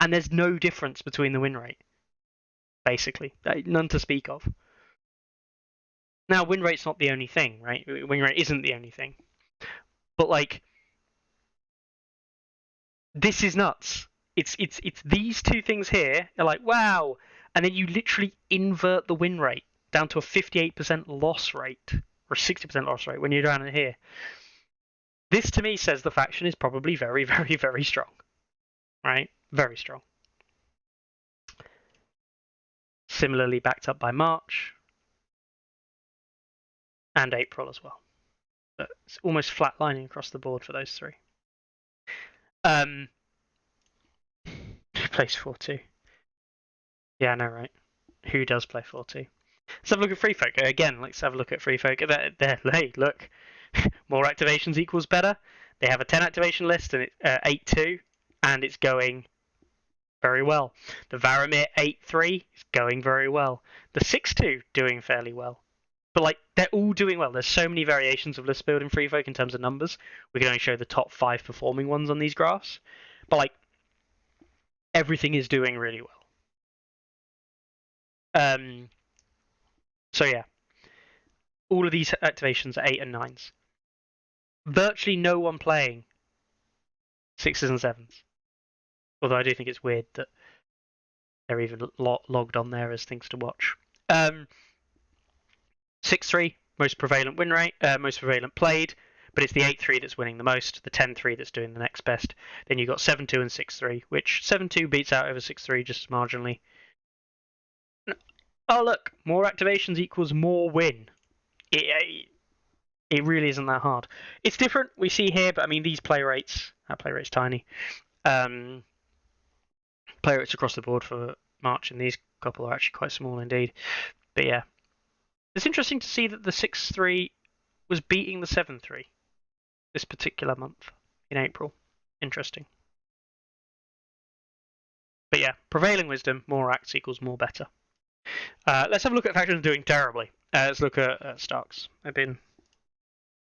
And there's no difference between the win rate, basically. None to speak of. Now, win rate's not the only thing, right? Win rate isn't the only thing. But, like, This is nuts. It's these two things here are like, wow, and then you literally invert the win rate down to a 58% loss rate or 60% loss rate when you're down in here. This to me says the faction is probably very, very, very strong. Right? Very strong. Similarly backed up by March and April as well. But it's almost flatlining across the board for those three. Who plays 4-2? Yeah, I know, right? Who does play 4-2? Let's have a look at Free Folk. Again, let's have a look at Free Folk. Hey, look. More activations equals better. They have a 10 activation list and it's 8-2, and it's going very well. The Varamir 8-3 is going very well. The 6-2 doing fairly well. But like they're all doing well. There's so many variations of list build in Free Folk in terms of numbers. We can only show the top 5 performing ones on these graphs. But like everything is doing really well. So yeah. All of these activations are 8 and 9s. Virtually no one playing 6s and 7s. Although I do think it's weird that they're even logged on there as things to watch. 6-3, most prevalent win rate, most prevalent played, but it's the 8-3 that's winning the most, the 10-3 that's doing the next best. Then you've got 7-2 and 6-3, which 7-2 beats out over 6-3 just marginally. Oh look, more activations equals more win. It really isn't that hard. It's different, we see here, but I mean these play rates, that play rate's tiny. Play rates across the board for March and these couple are actually quite small indeed. But yeah. It's interesting to see that the 6-3 was beating the 7-3 this particular month in April. Interesting. But yeah, prevailing wisdom, more acts equals more better. Let's have a look at factions doing terribly. Let's look at Starks. They've been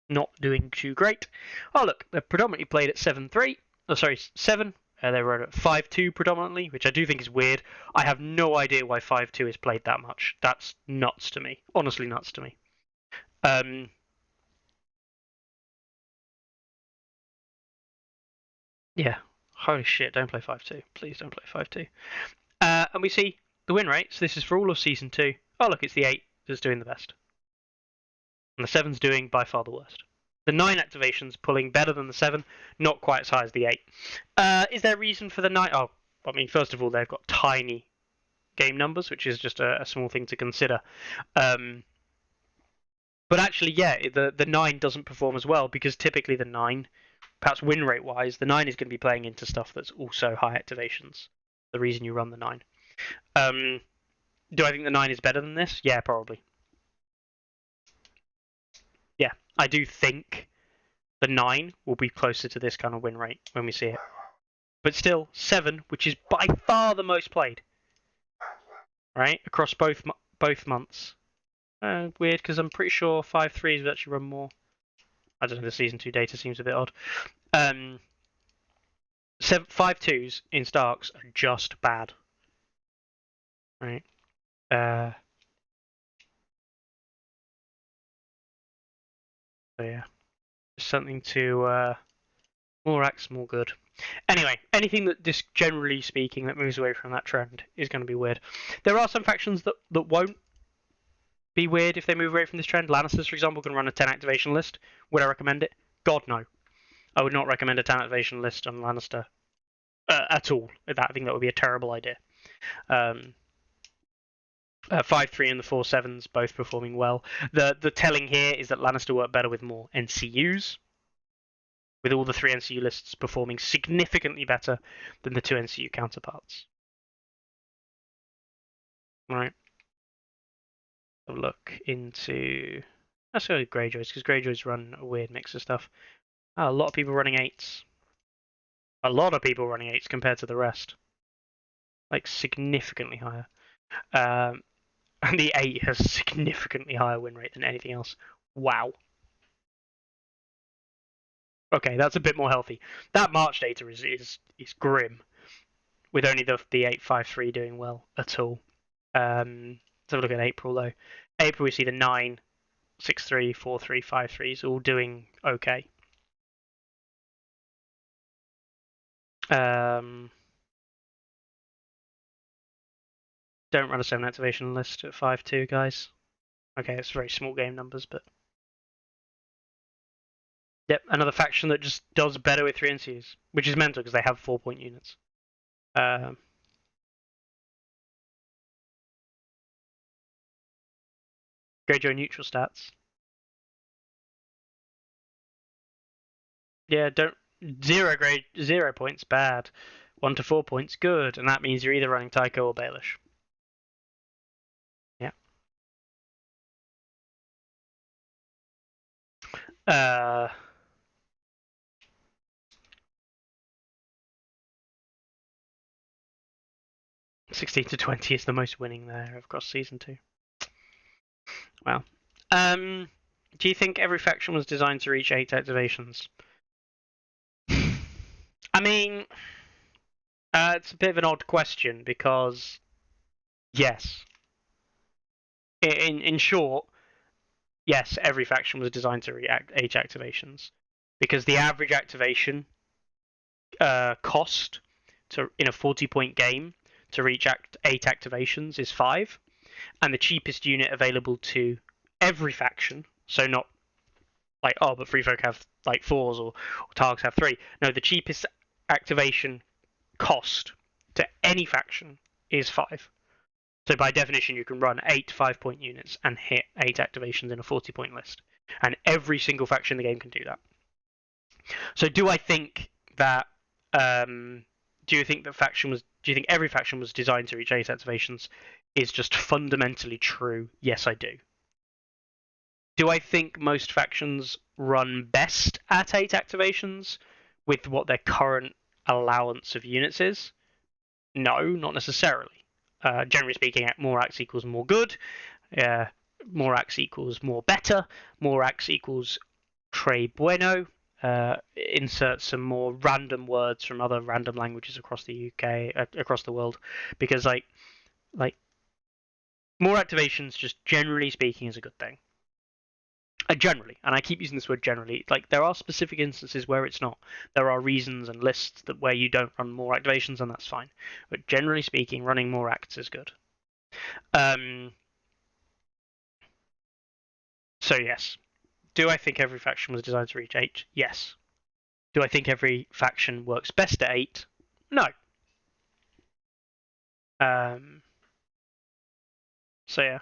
not doing too great. Oh look, they're predominantly played at 7-3. Oh sorry, 7. They were at 5-2 predominantly, which I do think is weird. I have no idea why 5-2 is played that much. That's nuts to me. Honestly nuts to me. Yeah. Holy shit, don't play 5-2. Please don't play 5-2. And we see the win rate. So this is for all of Season 2. Oh look, it's the 8 that's doing the best. And the 7's doing by far the worst. The 9 activations pulling better than the 7, not quite as high as the 8. Is there a reason for the 9? Oh, I mean, first of all, they've got tiny game numbers, which is just a small thing to consider. But actually, yeah, the 9 doesn't perform as well because typically the 9, perhaps win rate wise, the 9 is going to be playing into stuff that's also high activations. The reason you run the 9. Do I think the 9 is better than this? Yeah, probably. Yeah, I do think the 9 will be closer to this kind of win rate when we see it. But still, 7, which is by far the most played, right, across both months. Weird, because I'm pretty sure 5-3s would actually run more. I don't know, the Season 2 data seems a bit odd. 5-2s in Starks are just bad. Right. So yeah. Just something to more acts, more good. Anyway, anything that just generally speaking that moves away from that trend is going to be weird. There are some factions that won't be weird if they move away from this trend. Lannisters, for example, can run a 10 activation list. Would I recommend it? God, no. I would not recommend a 10 activation list on Lannister at all. I think that would be a terrible idea. 5-3 and the 4-7s both performing well. The telling here is that Lannister work better with more NCUs, with all the 3 NCU lists performing significantly better than the 2 NCU counterparts. Right. Look into... Let's go with Greyjoys, because Greyjoys run a weird mix of stuff. Oh, a lot of people running 8s. A lot of people running 8s compared to the rest. Like, significantly higher. And the 8 has a significantly higher win rate than anything else. Wow. Okay, that's a bit more healthy. That March data is grim, with only the 8-5-3 doing well at all. Let's have a look at April though. April we see the 9, 6-3, 4-3, 5-3s all doing okay. Don't run a 7 activation list at 5-2, guys. Okay, it's very small game numbers, but... Yep, another faction that just does better with 3 NCUs, which is mental because they have 4-point units. Greyjoy neutral stats. Yeah, don't... 0 points, bad. 1 to 4 points, good. And that means you're either running Tycho or Baelish. Yeah. 16 to 20 is the most winning there across season 2. Well, do you think every faction was designed to reach 8 activations? I mean, it's a bit of an odd question because, yes. In short, yes, every faction was designed to reach 8 activations because the average activation cost in a 40-point game to reach 8 activations is 5, and the cheapest unit available to every faction, so not like, oh, but Free Folk have like 4s or Targs have 3. No, the cheapest activation cost to any faction is 5. So by definition, you can run 8 5-point units and hit 8 activations in a 40-point list, and every single faction in the game can do that. So do I think that? Do you think every faction was designed to reach 8 activations? Is just fundamentally true. Yes, I do. Do I think most factions run best at 8 activations with what their current allowance of units is? No, not necessarily. Generally speaking, more acts equals more good. More acts equals more better. More acts equals très bueno. Insert some more random words from other random languages across the UK, across the world, because like more activations, just generally speaking, is a good thing. Generally, and I keep using this word generally, like there are specific instances where it's not. There are reasons and lists where you don't run more activations, and that's fine. But generally speaking, running more acts is good. So yes. Do I think every faction was designed to reach 8? Yes. Do I think every faction works best at 8? No. So yeah.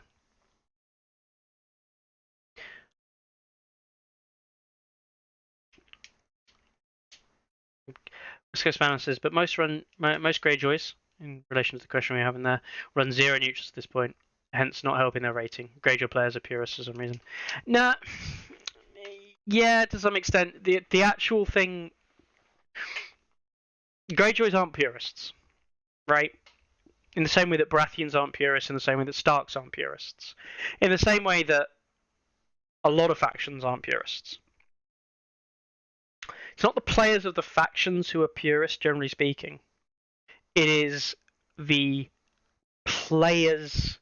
Scotsman says, but most Greyjoys, in relation to the question we have in there, run 0 neutrals at this point, hence not helping their rating. Greyjoy players are purists for some reason. Nah, yeah, to some extent. The actual thing, Greyjoys aren't purists, right? In the same way that Baratheons aren't purists, in the same way that Starks aren't purists, in the same way that a lot of factions aren't purists. It's not the players of the factions who are purists, generally speaking. It is the players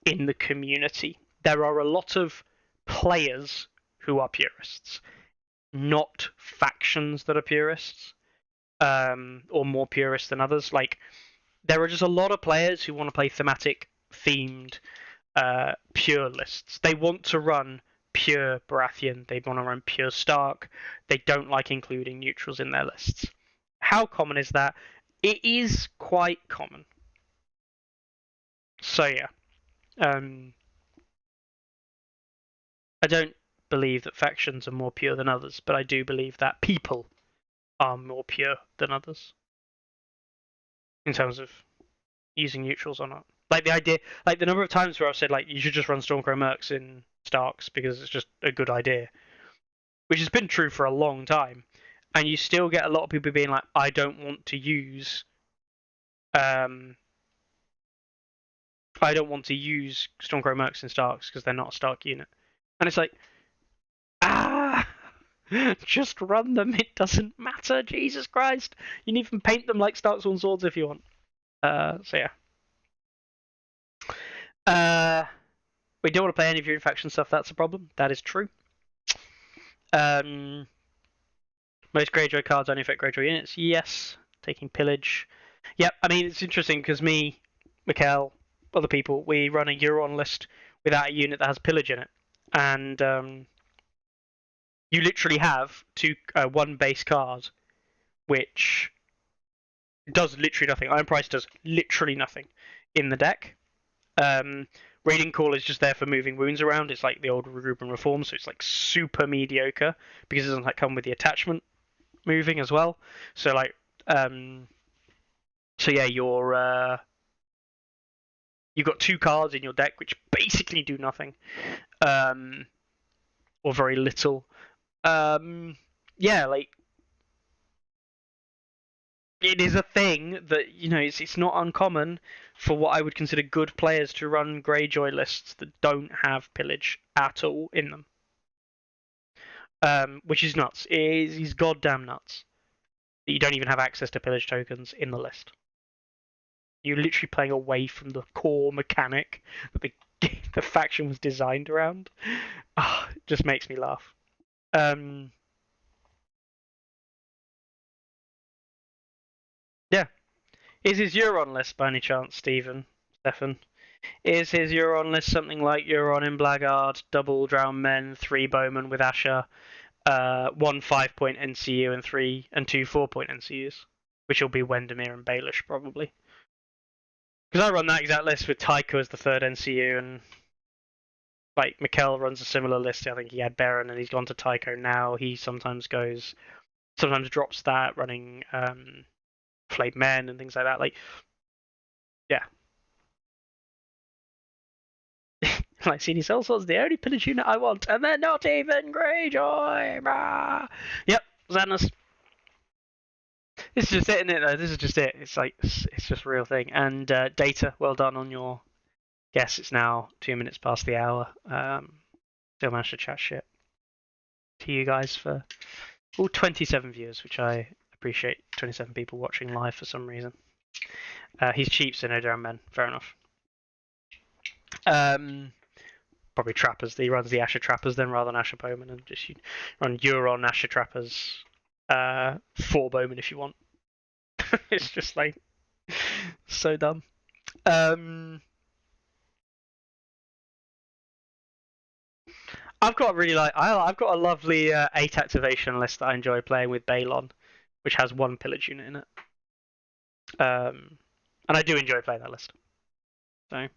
in the community. There are a lot of players who are purists, not factions that are purists, or more purists than others. Like, there are just a lot of players who want to play thematic, themed, pure lists. They want to run pure Baratheon. They want to run pure Stark. They don't like including neutrals in their lists. How common is that? It is quite common. So yeah. I don't believe that factions are more pure than others, but I do believe that people are more pure than others in terms of using neutrals or not. Like the idea, like the number of times where I've said like you should just run Stormcrow Mercs in Starks because it's just a good idea, which has been true for a long time, and you still get a lot of people being like, I don't want to use, I don't want to use Stormcrow Mercs in Starks because they're not a Stark unit, and it's like, just run them. It doesn't matter. Jesus Christ, you can even paint them like Starksworn swords if you want. So yeah. We don't want to play any of your faction stuff. That's a problem. That is true. Most Greyjoy cards only affect Greyjoy units. Yes. taking pillage. Yep, I mean it's interesting because me, Mikkel, other people, we run a Euron list without a unit that has pillage in it, and you literally have one base card which does literally nothing. Iron Price does literally nothing in the deck. Raiding Call is just there for moving wounds around. It's like the old Ruben Reform, so it's like super mediocre because it doesn't come with the attachment moving as well. So like, so yeah, you've got 2 cards in your deck which basically do nothing, or very little. Yeah, like it is a thing that it's not uncommon for what I would consider good players to run Greyjoy lists that don't have pillage at all in them, which is nuts. It is goddamn nuts that you don't even have access to pillage tokens in the list. You're literally playing away from the core mechanic that the faction was designed around. It just makes me laugh. Yeah. Is his Euron list by any chance, Stefan? Is his Euron list something like Euron in Blackguard, double Drowned Men, 3 Bowmen with Asher, 1 5-point NCU and 2 4-point NCUs? Which will be Wendermere and Baelish, probably. Because I run that exact list with Tycho as the 3rd NCU, and like Mikkel runs a similar list. I think he had Baron and he's gone to Tycho now. He sometimes drops that, running Flayed Men and things like that. Like, yeah. Like CD Sellsword's the only pillage unit I want, and they're not even Greyjoy. Brah. Yep, sadness. This is just it, isn't it? Though this is just it. It's like it's just a real thing. And Data, well done on your guess. It's now 2 minutes past the hour. Still managed to chat shit to you guys for 27 viewers, which I appreciate. 27 people watching live for some reason. He's cheap, so no damn men. Fair enough. Probably Trappers. He runs the Asher Trappers then rather than Asher Bowman, and just run Euron Asher Trappers, 4 Bowman if you want. It's just like so dumb. I've got I've got a lovely 8 activation list that I enjoy playing with Balon, which has 1 pillage unit in it. And I do enjoy playing that list. So.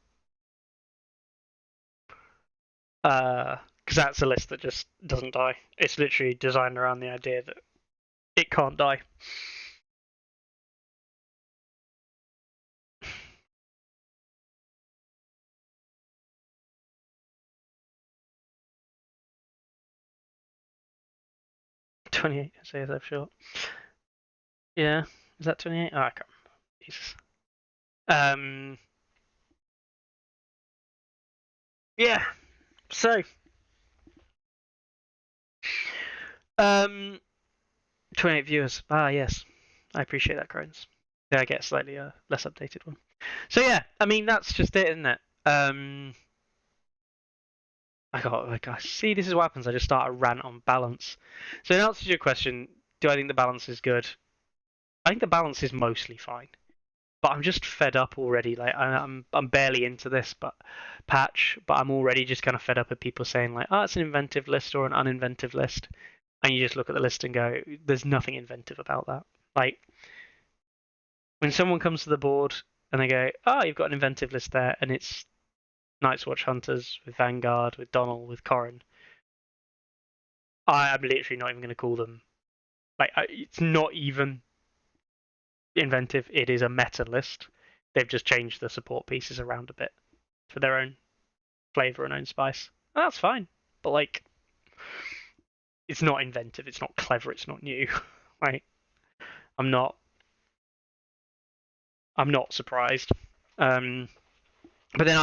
Because that's a list that just doesn't die. It's literally designed around the idea that it can't die. $28 ASOIAF short. Yeah, is that 28? Oh, I can't remember. Jesus. Yeah. So. 28 viewers. Ah, yes. I appreciate that, Crones. Yeah, I get a slightly less updated one. So yeah, I mean that's just it, isn't it? I see. This is what happens. I just start a rant on balance. So in answer to your question, do I think the balance is good? I think the balance is mostly fine, but I'm just fed up already. Like I'm barely into this, but I'm already just kind of fed up with people saying like, oh, it's an inventive list or an uninventive list, and you just look at the list and go, there's nothing inventive about that. Like when someone comes to the board and they go, oh, you've got an inventive list there, and it's Night's Watch Hunters with Vanguard, with Donald, with Corrin. I'm literally not even going to call them. It's not even inventive. It is a meta list. They've just changed the support pieces around a bit for their own flavor and own spice. And that's fine. But it's not inventive. It's not clever. It's not new. I'm not surprised. But then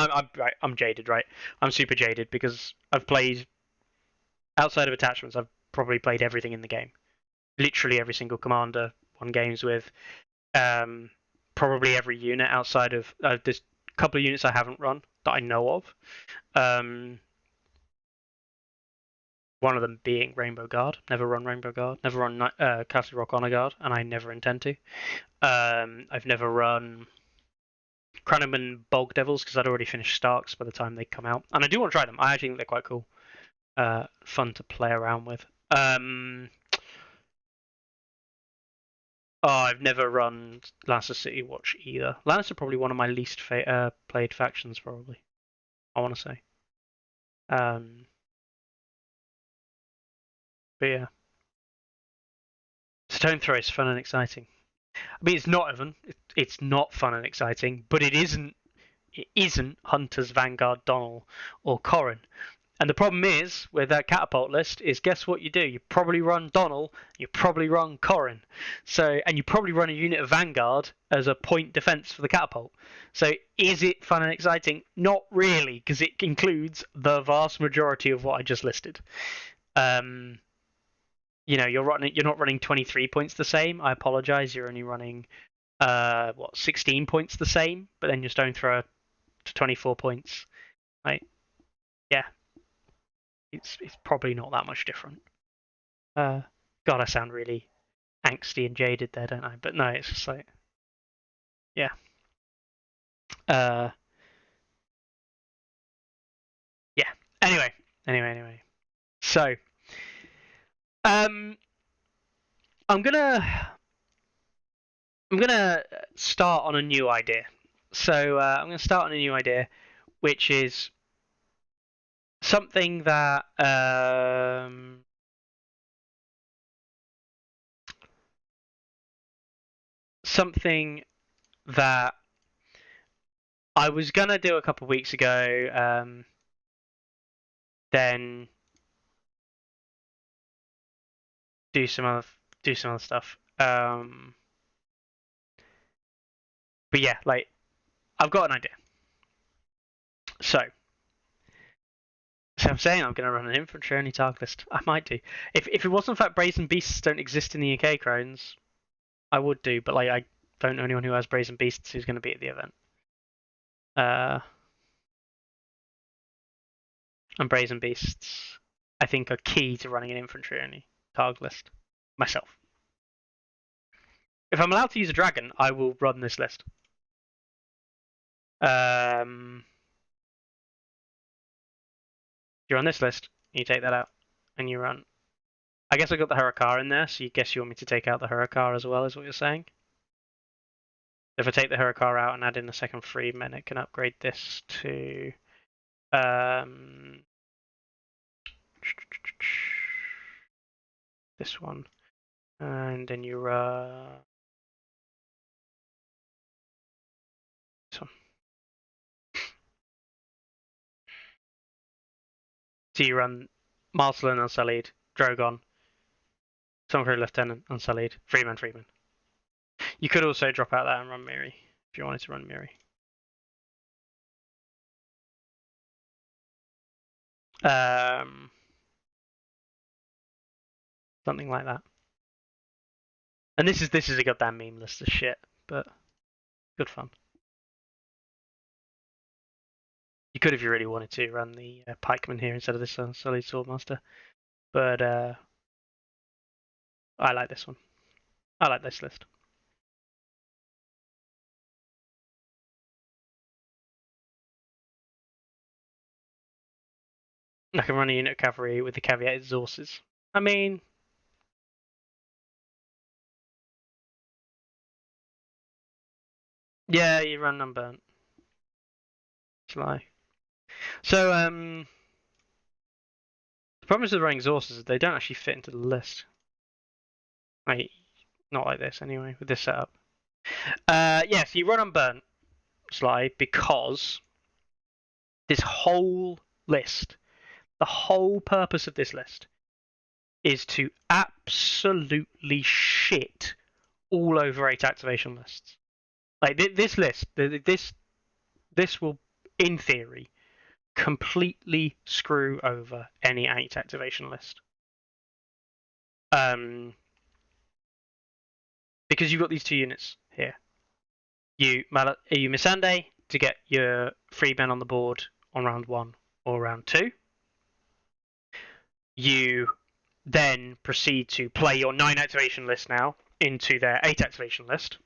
I'm jaded, right? I'm super jaded because I've played outside of attachments. I've probably played everything in the game, literally every single commander won games with. Probably every unit outside of there's a couple of units I haven't run that I know of. One of them being Rainbow Guard. Never run Rainbow Guard. Never run Castle Rock Honor Guard, and I never intend to. I've never run Cranaman Bog Devils because I'd already finished Starks by the time they come out, and I do want to try them. I actually think they're quite cool, fun to play around with. I've never run Lannister City Watch either. Lannister probably one of my least played factions, probably. I want to say. But yeah, Stone Throw is fun and exciting. I mean, it's not Evan. It's not fun and exciting, but it isn't. It isn't Hunter's Vanguard Donnel or Corrin. And the problem is with that catapult list is guess what you do? You probably run Donnel, you probably run Corrin. And you probably run a unit of Vanguard as a point defense for the catapult. So is it fun and exciting? Not really, because it includes the vast majority of what I just listed. You're not running 23 points the same. I apologize. You're only running 16 points the same, but then your Stone Thrower to 24 points. Right? Yeah. It's probably not that much different. God, I sound really angsty and jaded there, don't I? But no, it's just like, yeah. Yeah. Anyway. So, I'm gonna start on a new idea. So I'm gonna start on a new idea, which is something that I was gonna do a couple of weeks ago, then do some other stuff. But yeah, like I've got an idea. So I'm saying I'm going to run an infantry only target list. I might do. If it wasn't for that Brazen Beasts don't exist in the UK Crones, I would do. But like I don't know anyone who has Brazen Beasts who's going to be at the event. And Brazen Beasts, I think, are key to running an infantry only target list. Myself. If I'm allowed to use a dragon, I will run this list. You're on this list, you take that out, and you run. I guess I got the Hurricane in there, so you guess you want me to take out the Hurricane as well, is what you're saying? If I take the Hurricane out and add in a second Freeman, it can upgrade this to this one, and then you this one. So you run Marcelin Unsullied, Drogon, Stormcrow Lieutenant Unsullied, Freeman. You could also drop out that and run Miri if you wanted to run Miri. Something like that. And this is a goddamn meme list of shit, but good fun. You could, if you really wanted to, run the pikeman here instead of this Sullied Swordmaster, but I like this one. I like this list. I can run a unit of cavalry with the caveated Zorses. I mean, yeah, you run Unburnt. Sly. So, the problem is with running Zorses is they don't actually fit into the list. Like, not like this anyway, with this setup. Yeah, so you run Unburnt, Sly, because this whole list, the whole purpose of this list, is to absolutely shit all over 8 activation lists. Like this list, this will, in theory, completely screw over any 8 activation list. Because you've got these 2 units here. You Missandei to get your free men on the board on round 1 or round 2. you then proceed to play your 9 activation list now into their 8 activation list.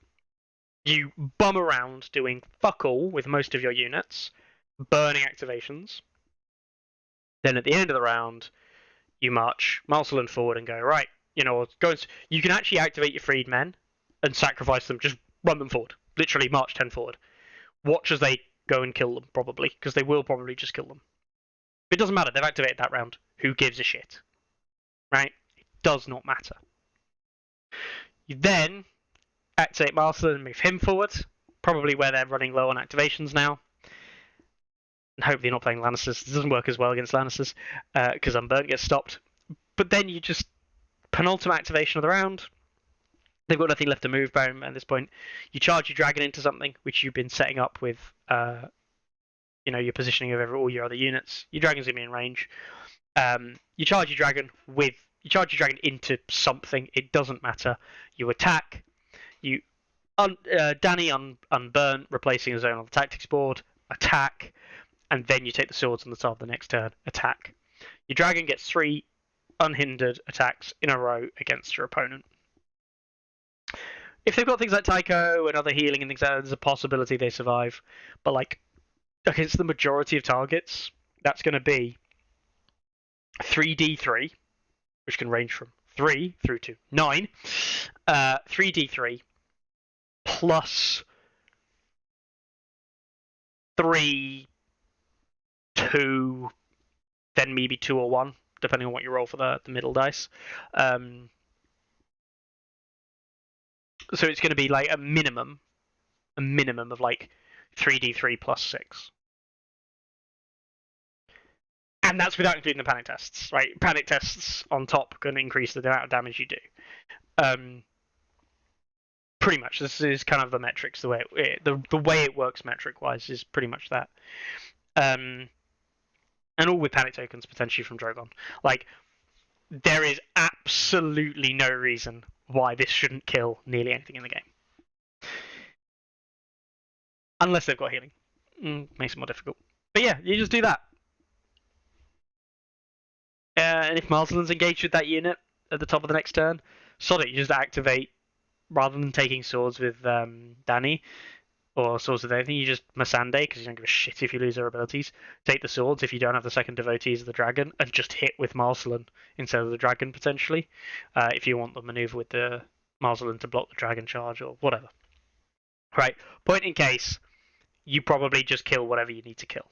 You bum around doing fuck all with most of your units, burning activations. Then at the end of the round, you march Marceline forward and go, right, you can actually activate your freedmen and sacrifice them, just run them forward. Literally march 10 forward. Watch as they go and kill them, probably, because they will probably just kill them. It doesn't matter, they've activated that round. Who gives a shit? Right? It does not matter. You then activate Marceline and move him forward, probably where they're running low on activations now. And hopefully not playing Lannisters. It doesn't work as well against Lannisters, because Unburnt gets stopped. But then you just penultimate activation of the round. They've got nothing left to move at this point. You charge your dragon into something, which you've been setting up with your positioning of all your other units. Your dragon's gonna be in range. You charge your dragon into something. It doesn't matter. You attack. Danny Unburnt, replacing a zone on the tactics board. Attack, and then you take the swords on the top of the next turn. Attack. Your dragon gets 3 unhindered attacks in a row against your opponent. If they've got things like Tycho and other healing and things like that, there's a possibility they survive. But like against the majority of targets, that's going to be 3d3, which can range from 3 through to 9. 3d3 plus 3, 2, then maybe 2 or 1, depending on what you roll for the middle dice. So it's going to be like a minimum of like 3d3 plus 6. And that's without including the panic tests, right? Panic tests on top can increase the amount of damage you do. Pretty much, this is kind of the metrics. The way it works metric-wise is pretty much that. And all with panic tokens potentially from Drogon. Like, there is absolutely no reason why this shouldn't kill nearly anything in the game. Unless they've got healing. Makes it more difficult. But yeah, you just do that. And if Marcelin's engaged with that unit at the top of the next turn, sod it, you just activate, rather than taking swords with Danny, or swords with anything, you just Missandei, because you don't give a shit if you lose their abilities. Take the swords if you don't have the second devotees of the dragon, and just hit with Marcelin instead of the dragon, potentially. If you want the maneuver with the Marcelin to block the dragon charge, or whatever. Right, point in case, you probably just kill whatever you need to kill.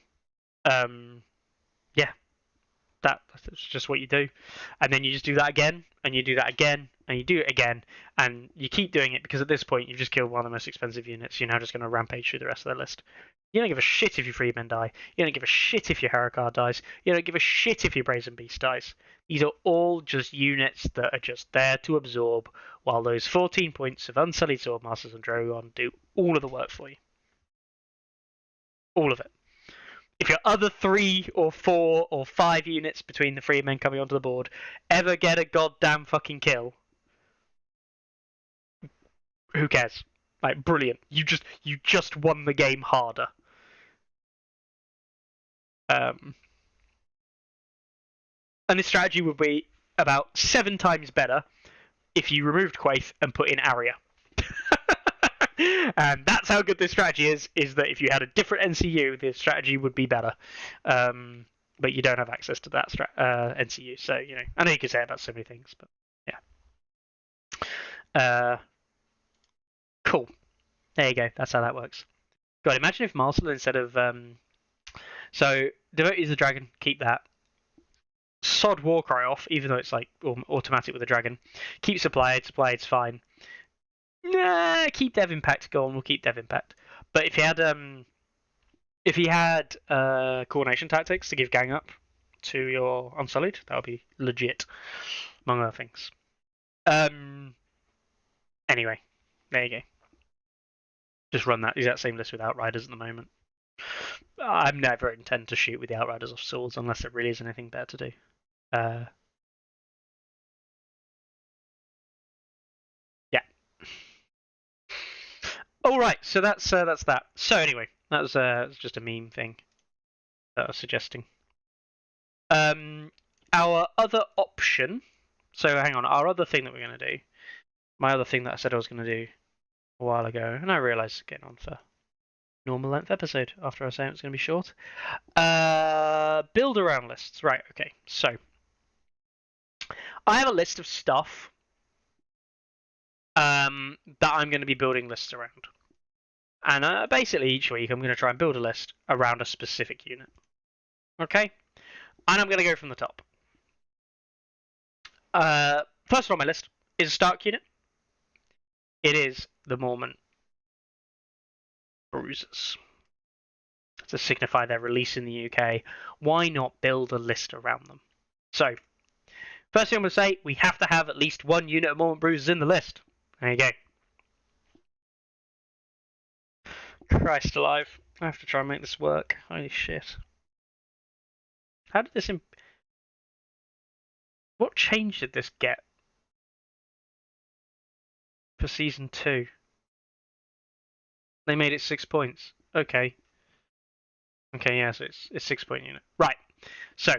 Yeah. That's just what you do. And then you just do that again, and you do that again, and you do it again, and you keep doing it because at this point you've just killed one of the most expensive units. You're now just going to rampage through the rest of the list. You don't give a shit if your Freedmen die. You don't give a shit if your Heracard dies. You don't give a shit if your Brazen Beast dies. These are all just units that are just there to absorb, while those 14 points of Unsullied Swordmasters and Drogon do all of the work for you. All of it. If your other 3 or 4 or 5 units between the Freedmen coming onto the board ever get a goddamn fucking kill, who cares? Like, brilliant. You just won the game harder. And this strategy would be about 7 times better if you removed Quaithe and put in Arya. And that's how good this strategy is that if you had a different NCU, this strategy would be better. But you don't have access to that NCU, so, I know you can say about so many things, but yeah. Cool. There you go, that's how that works. God, imagine if Marcel instead of... So, Devotees of the Dragon, keep that. Sod Warcry off, even though it's like automatic with the dragon. Keep Supplied, Supplied's fine. Nah, keep Dev Impact. Go on, we'll keep Dev Impact. But if he had coordination tactics to give gang up to your Unsullied, that would be legit, among other things. Anyway, there you go. Just run that exact same list with Outriders at the moment. I never intend to shoot with the Outriders off swords unless there really is anything better to do. Yeah. All right, so that's that. So anyway, that was just a meme thing that I was suggesting. our other option. So hang on, our other thing that we're going to do. My other thing that I said I was going to do a while ago, and I realised it's getting on for normal length episode after I was saying it was going to be short. Build around lists. Right, okay. So I have a list of stuff that I'm going to be building lists around. And basically each week I'm going to try and build a list around a specific unit. Okay? And I'm going to go from the top. First on my list is a Stark unit. It is the Mormon Bruisers. To signify their release in the UK, why not build a list around them? So, first thing I'm going to say, we have to have at least one unit of Mormon Bruisers in the list. There you go. Christ alive. I have to try and make this work. Holy shit. How did this... What change did this get for Season 2? They made it 6 points. Okay. Okay, yeah, so it's 6-point unit. Right. So,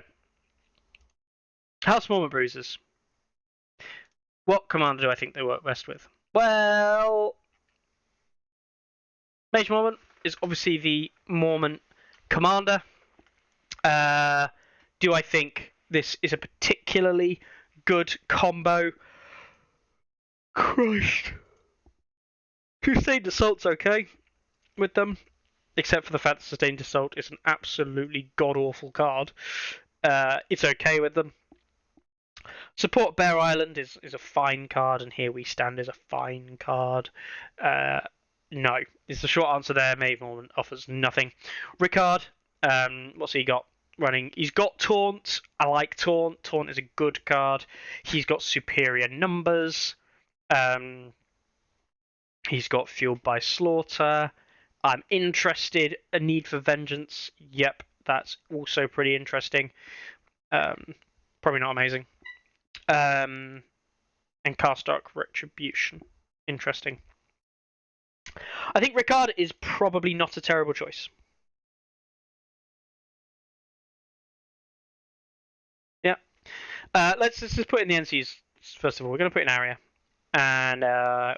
House Mormon Bruisers. What commander do I think they work best with? Well, Mage Mormon is obviously the Mormon commander. Do I think this is a particularly good combo? Christ. Sustained Assault's okay with them, except for the fact that Sustained Assault is an absolutely god-awful card. It's okay with them. Support Bear Island is a fine card, and Here We Stand is a fine card. No, is the short answer there. Mage Mormon offers nothing. Ricard, what's he got running? He's got Taunt. I like Taunt. Taunt is a good card. He's got superior numbers. He's got Fueled by Slaughter. I'm interested. A Need for Vengeance. Yep, that's also pretty interesting. Probably not amazing. And Cast Dark Retribution. Interesting. I think Ricard is probably not a terrible choice. Yeah. Let's just put in the NCs first of all. We're going to put in Area, and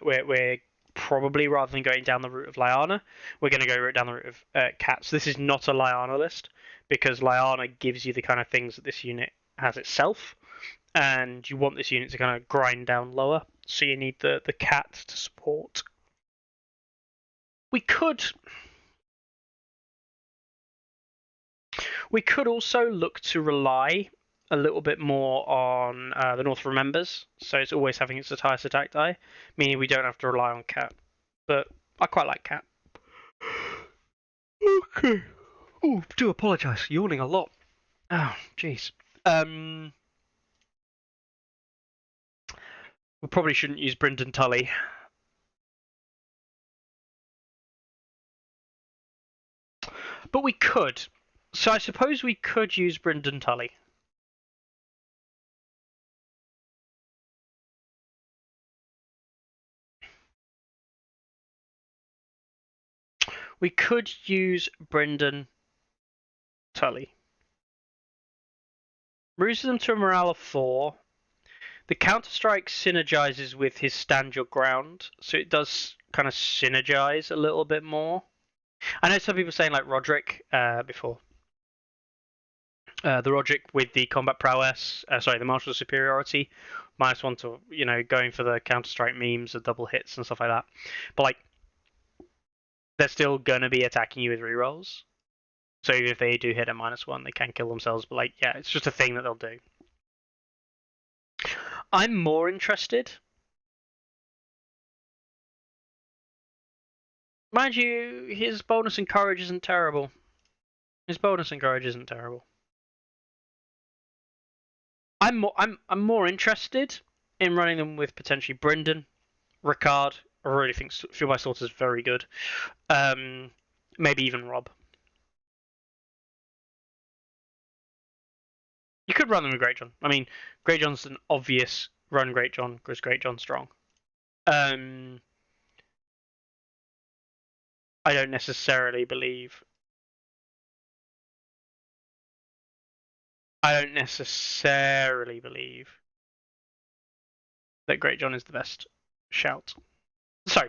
we're probably, rather than going down the route of Lyanna, we're going to go down the route of Cats. This is not a Lyanna list because Lyanna gives you the kind of things that this unit has itself, and you want this unit to kind of grind down lower, so you need the Cat to support. We could also look to rely a little bit more on the North Remembers, so it's always having its highest attack die, meaning we don't have to rely on Cat. But I quite like Cat. Okay. Oh, do apologise. Yawning a lot. Oh, jeez. We probably shouldn't use Brynden Tully. But we could. So I suppose we could use Brynden Tully. We could use Brynden Tully. Reduces them to a morale of 4. The Counter-Strike synergizes with his Stand Your Ground, so it does kind of synergize a little bit more. I know some people saying like Roderick before. The Roderick with the combat prowess, the martial superiority, -1 to, going for the Counter-Strike memes, the double hits and stuff like that. But like, they're still gonna be attacking you with rerolls. So even if they do hit a -1, they can kill themselves. But like, yeah, it's just a thing that they'll do. I'm more interested. Mind you, his bonus and courage isn't terrible. His bonus and courage isn't terrible. I'm more interested in running them with potentially Brynden, Ricard. I really think Fuel by Slaughter is very good. Maybe even Rob. You could run them with Great John. I mean, Great John's an obvious run Great John because Great John's strong. I don't necessarily believe. I don't necessarily believe that Great John is the best shout. So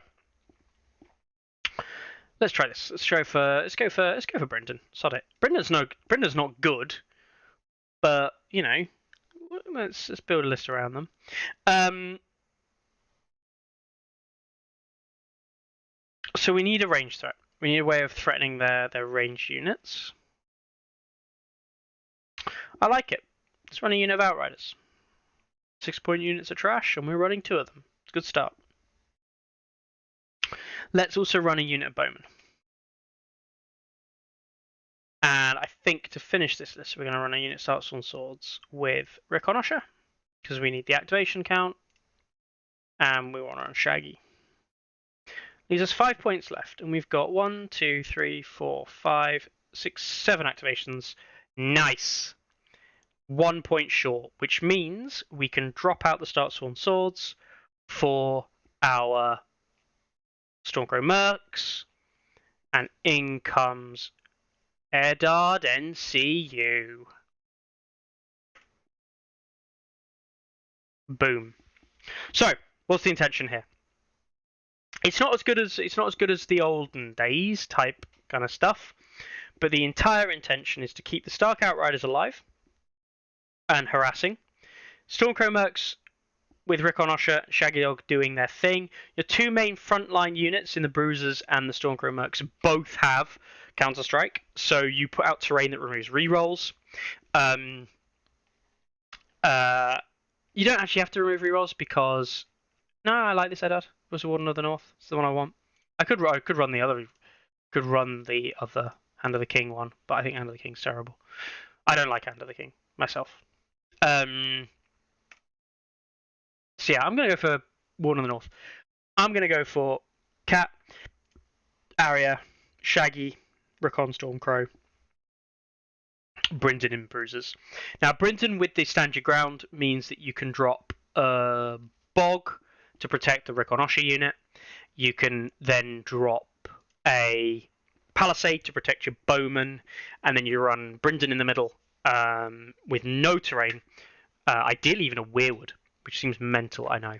let's try this. Let's go for Brendan. Sod it. Brendan's not good, but you know, let's build a list around them. So we need a range threat. We need a way of threatening their ranged units. I like it. Let's run a unit of Outriders. 6-point units are trash, and we're running 2 of them. It's a good start. Let's also run a unit of Bowmen. And I think to finish this list, we're going to run a unit starts on swords with Reconnoisseur, because we need the activation count, and we want to run Shaggy. Leaves us 5 points left, and we've got 1, 2, 3, 4, 5, 6, 7 activations. Nice! 1 point short, which means we can drop out the starts on swords for our Stormcrow Mercs, and in comes Eddard NCU. Boom. So, what's the intention here? It's not as good as the olden days type kind of stuff, but the entire intention is to keep the Stark Outriders alive and harassing. Stormcrow Mercs with Reconnoisseur, Shaggy Dog doing their thing. Your 2 main frontline units in the Bruisers and the Stormcrow Mercs both have Counter-Strike, so you put out terrain that removes rerolls. You don't actually have to remove rerolls because... No, I like this Eddard. Was the Warden of the North. It's the one I want. I could run the other... Hand of the King one, but I think Hand of the King's terrible. I don't like Hand of the King myself. So yeah, I'm going to go for Warden of the North. I'm going to go for Cat, Arya, Shaggy, Recon Stormcrow, Brendan and Bruisers. Now, Brendan with the Stand Your Ground means that you can drop a Bog to protect the Reconnoisseur unit. You can then drop a Palisade to protect your Bowman, and then you run Brendan in the middle with no terrain, ideally even a Weirwood, which seems mental, I know.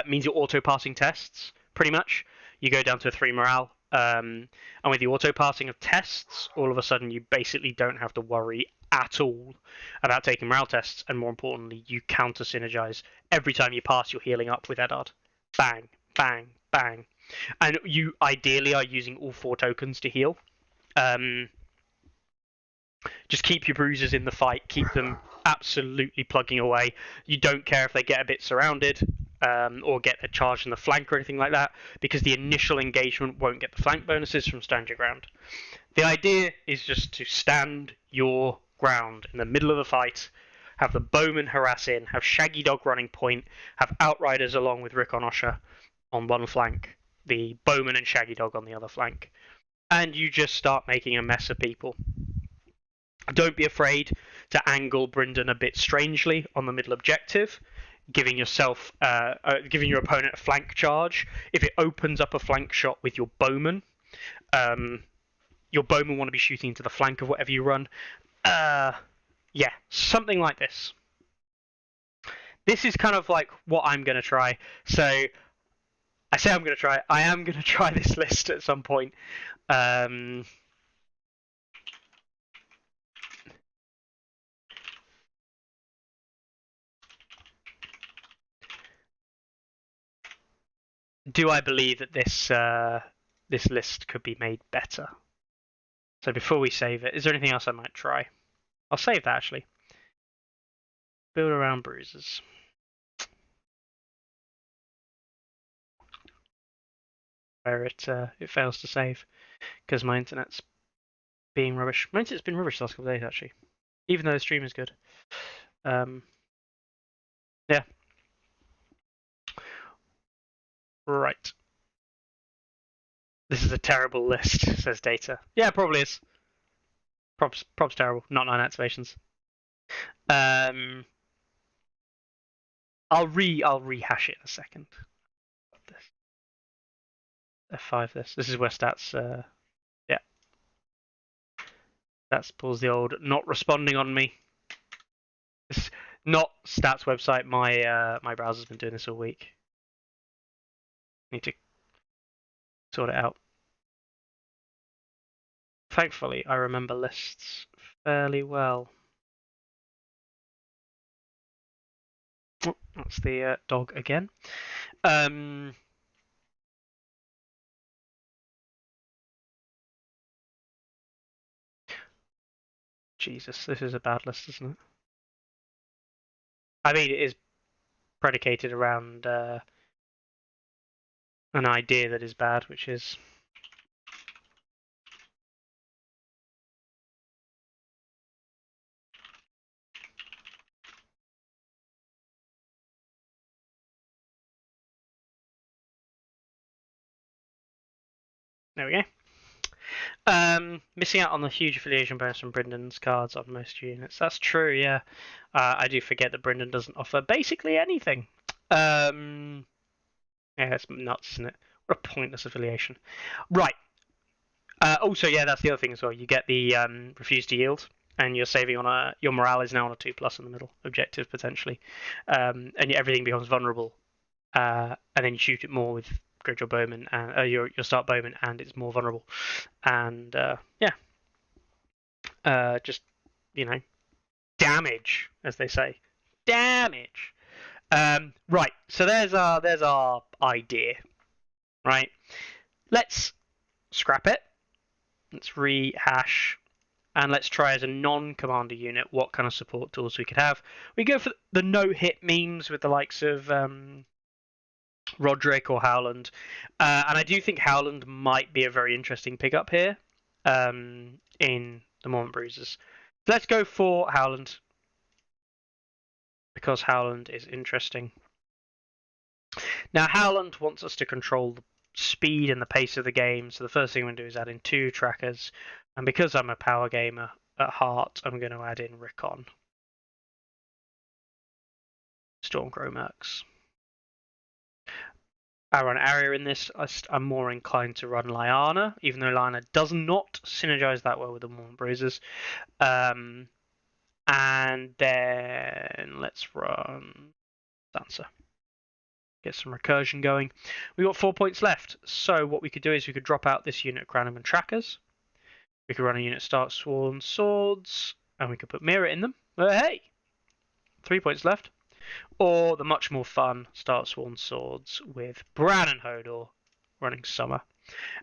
Means you're auto-passing tests, pretty much. You go down to a 3 morale, and with the auto-passing of tests, all of a sudden you basically don't have to worry at all about taking morale tests, and more importantly, you counter-synergize. Every time you pass, you're healing up with Eddard. Bang, bang, bang. And you ideally are using all 4 tokens to heal. Just keep your bruisers in the fight, keep them absolutely plugging away. You don't care if they get a bit surrounded or get a charge in the flank or anything like that, because the initial engagement won't get the flank bonuses from Stand Your Ground. The idea is just to stand your ground in the middle of the fight, have the Bowman harass in, have Shaggy Dog running point, have Outriders along with Reconnoisseur on one flank, the Bowman and Shaggy Dog on the other flank, and you just start making a mess of people. Don't be afraid to angle Brendan a bit strangely on the middle objective, giving your opponent a flank charge. If it opens up a flank shot with your Bowman want to be shooting into the flank of whatever you run. Yeah, something like this. This is kind of like what I'm going to try. So I say I'm going to try. I am going to try this list at some point. Do I believe that this list could be made better? So before we save it, is there anything else I might try? I'll save that actually. Build around bruisers. Where it fails to save because my internet's being rubbish. My internet's been rubbish the last couple of days actually, even though the stream is good. Yeah. Right. This is a terrible list, says Data. Yeah, it probably is. Props terrible. Not 9 activations. I'll rehash it in a second. F5 this. This is where stats. Yeah. That's pulls the old not responding on me. It's not stats website. My browser's been doing this all week. Need to sort it out. Thankfully, I remember lists fairly well. Oh, that's the dog again. Jesus, this is a bad list, isn't it? I mean, it is predicated around an idea that is bad, which is there we go. Missing out on the huge affiliation bonus from Brendan's cards on most units. That's true, yeah. I do forget that Brendan doesn't offer basically anything. Yeah, it's nuts, isn't it? What a pointless affiliation. Right. Also, yeah, that's the other thing as well. You get the refuse to yield, and you're saving on your morale is now on a 2+ in the middle objective potentially, and everything becomes vulnerable. And then you shoot it more with Grid your bowman and your start bowman, and it's more vulnerable. And just damage, as they say, damage. Right. So there's our idea. Right. Let's scrap it. Let's rehash. And let's try as a non-commander unit what kind of support tools we could have. We go for the no-hit memes with the likes of Roderick or Howland. And I do think Howland might be a very interesting pickup here in the Mormont Bruisers. So let's go for Howland because Howland is interesting. Now, Howland wants us to control the speed and the pace of the game, so the first thing I'm going to do is add in 2 trackers. And because I'm a power gamer at heart, I'm going to add in Rickon. Stormcrow Mercs. I run Arya in this. I'm more inclined to run Lyanna, even though Lyanna does not synergize that well with the Mormont Bruisers. And then let's run Sansa. Get some recursion going. We've got 4 points left. So what we could do is we could drop out this unit of Crownham and Trackers. We could run a unit Stark Sworn Swords, and we could put Mirror in them. But hey, 3 points left. Or the much more fun Stark Sworn Swords with Bran and Hodor running Summer.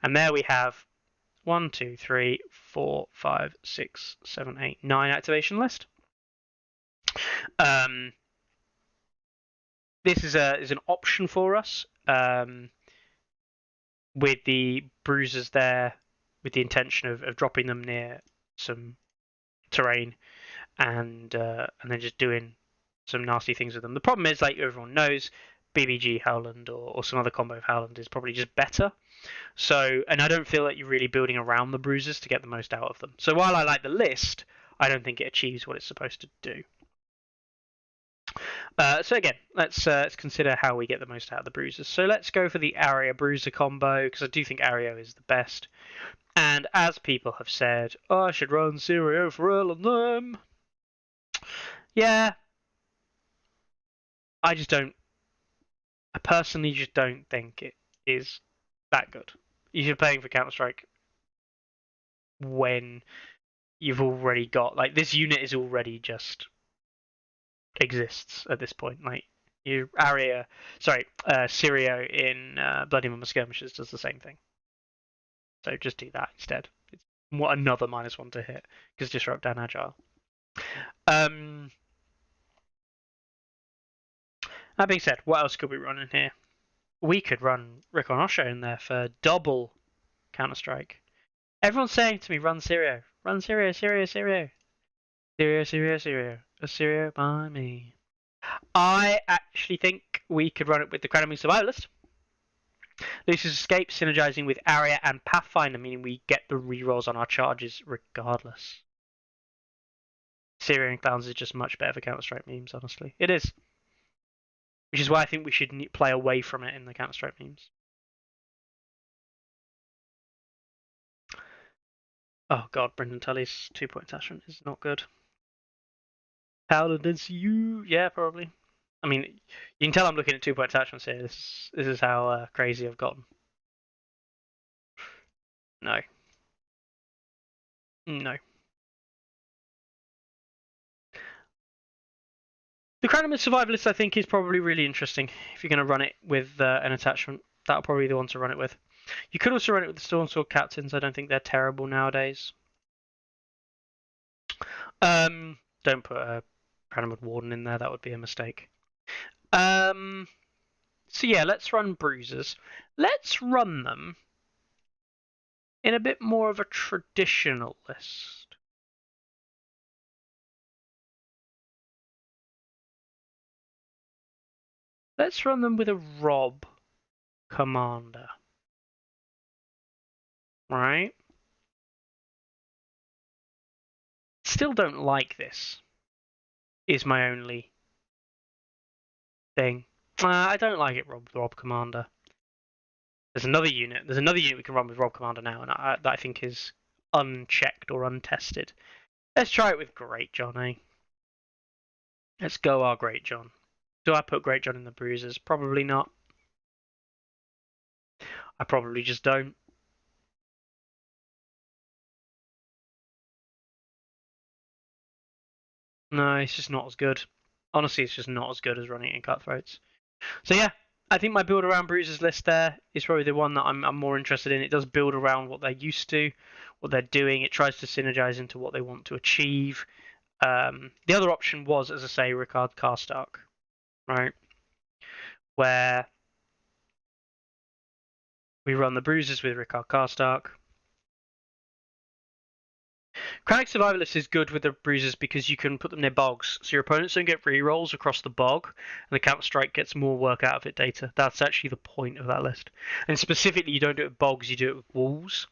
And there we have 1, 2, 3, 4, 5, 6, 7, 8, 9 activation list. This is an option for us with the bruisers there, with the intention of dropping them near some terrain and then just doing some nasty things with them. The problem is, like everyone knows, BBG Howland or some other combo of Howland is probably just better. So, and I don't feel like you're really building around the bruisers to get the most out of them. So while I like the list, I don't think it achieves what it's supposed to do. So again, let's consider how we get the most out of the bruisers. So let's go for the Arya Bruiser combo, because I do think Arya is the best. And as people have said, oh, I should run Sirio for Earl and them. Yeah. I personally just don't think it is that good. If you're playing for Counter-Strike when you've already got, like, this unit is already just exists at this point. Like, Sirio in Bloody Mama Skirmishes does the same thing. So just do that instead. It's another -1 to hit because Disrupt and Agile. That being said, what else could we run in here? We could run Rickon Osho in there for double Counter-Strike. Everyone's saying to me, run Sirio. Run Sirio, Sirio, Sirio. Sirio, Sirio, Sirio. A Sirio by me. I actually think we could run it with the Crownham Survivalist. Lucius Escape synergizing with Arya and Pathfinder, meaning we get the rerolls on our charges regardless. Syrian Clowns is just much better for Counter-Strike memes, honestly. It is. Which is why I think we should play away from it in the Counter-Strike memes. Oh god, Brendan Tully's 2-point attachment is not good. Paladins, you, yeah, probably. I mean, you can tell I'm looking at 2-point attachments here. This is how crazy I've gotten. No. No. The Crown Survivalist, I think, is probably really interesting if you're going to run it with an attachment. That'll probably be the one to run it with. You could also run it with the Storm Sword Captains. I don't think they're terrible nowadays. Don't put a Crown Warden in there. That would be a mistake. So yeah, let's run Bruisers. Let's run them in a bit more of a traditional list. Let's run them with a Rob Commander. Right? Still don't like this, is my only thing. I don't like it, Rob Commander. There's another unit. There's another unit we can run with Rob Commander now, and that I think is unchecked or untested. Let's try it with Great John, eh? Let's go our Great John. Do I put Great John in the Bruisers? Probably not. I probably just don't. No, it's just not as good. Honestly, it's just not as good as running it in Cutthroats. So yeah, I think my build around Bruisers list there is probably the one that I'm more interested in. It does build around what they're used to, what they're doing. It tries to synergize into what they want to achieve. The other option was, as I say, Ricard Karstark, right? Where we run the Bruisers with Ricard Karstark. Chronic Survivalist is good with the Bruisers because you can put them near bogs, so your opponents don't get rerolls across the bog, and the Counter-Strike gets more work out of it data. That's actually the point of that list. And specifically, you don't do it with bogs, you do it with walls.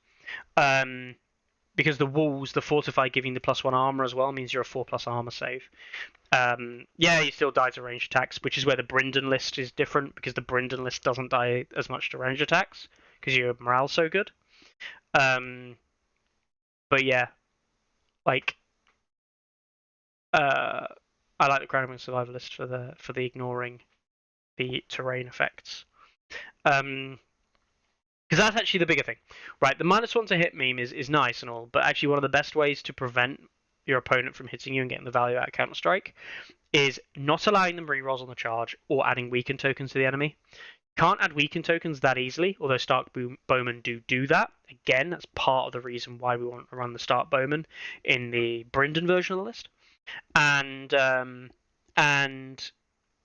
Because the walls, the Fortify giving the +1 armor as well, means you're a 4+ armor save. Yeah, you still die to ranged attacks, which is where the Brynden list is different, because the Brynden list doesn't die as much to ranged attacks, because your morale's so good. But yeah, like, I like the Crown Survivalist for the ignoring the terrain effects. Because that's actually the bigger thing, right? The -1 to hit meme is nice and all, but actually one of the best ways to prevent your opponent from hitting you and getting the value out of Counter-Strike is not allowing them rerolls on the charge or adding weaken tokens to the enemy. Can't add weaken tokens that easily, although Stark Bowmen do that. Again, that's part of the reason why we want to run the Stark Bowmen in the Brynden version of the list. And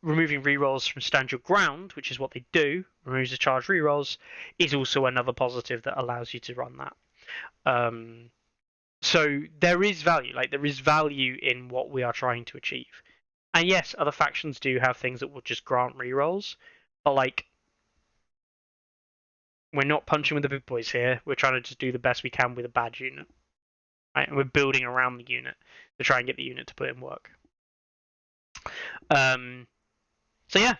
removing rerolls from Stand Your Ground, which is what they do, removes the charge rerolls, is also another positive that allows you to run that. So there is value, there is value in what we are trying to achieve. And yes, other factions do have things that will just grant rerolls, but we're not punching with the big boys here. We're trying to just do the best we can with a bad unit, right? And we're building around the unit to try and get the unit to put in work. So yeah,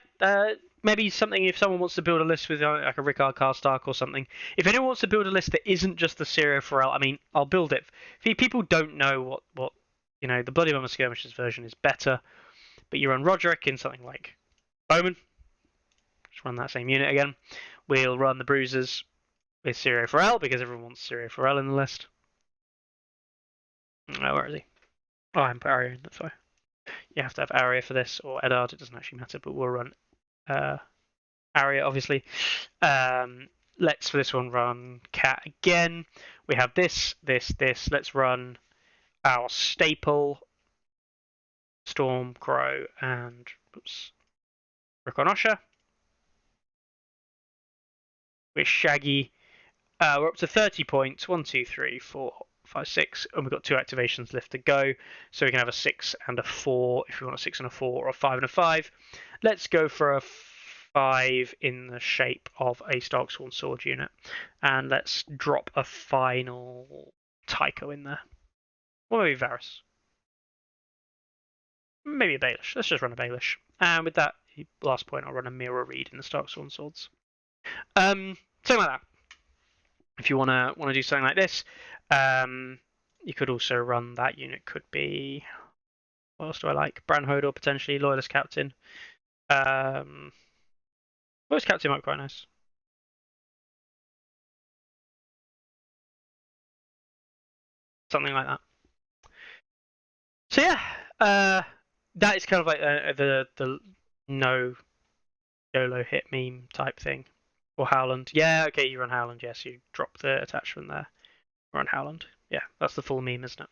maybe something if someone wants to build a list with like a Ricard Karstark or something. If anyone wants to build a list that isn't just the Syrio Pharrell, I mean, I'll build it. If people don't know what the Bloody Mama Skirmishes version is better, but you run Roderick in something like Bowman, just run that same unit again. We'll run the Bruisers with Syrio Pharrell because everyone wants Syrio Pharrell in the list. Oh, where is he? Oh, I haven't put Arya in, that's why. You have to have Arya for this, or Eddard, it doesn't actually matter, but we'll run Arya, obviously. Let's, for this one, run Cat again. We have this. Let's run our staple, Storm, Crow, and Rikonosha. We're Shaggy. We're up to 30 points. 1, 2, 3, 4, 5, 6, and we've got 2 activations left to go. So we can have a 6 and a 4 if we want a 6 and a 4, or a 5 and a 5. Let's go for a 5 in the shape of a Starksworn Sword unit. And let's drop a final Tycho in there. Or maybe Varus. Maybe a Baelish. Let's just run a Baelish. And with that last point, I'll run a Mirror Reed in the Starksworn Swords. Something like that. If you wanna do something like this, You could also run that unit. Could be, what else do I like? Branhodor potentially, Loyalist Captain. Loyalist Captain might be quite nice. Something like that. So yeah, that is kind of like the no YOLO hit meme type thing. Or Howland. Yeah, okay, you run Howland. Yes, you drop the attachment there. Run Howland. Yeah, that's the full meme, isn't it?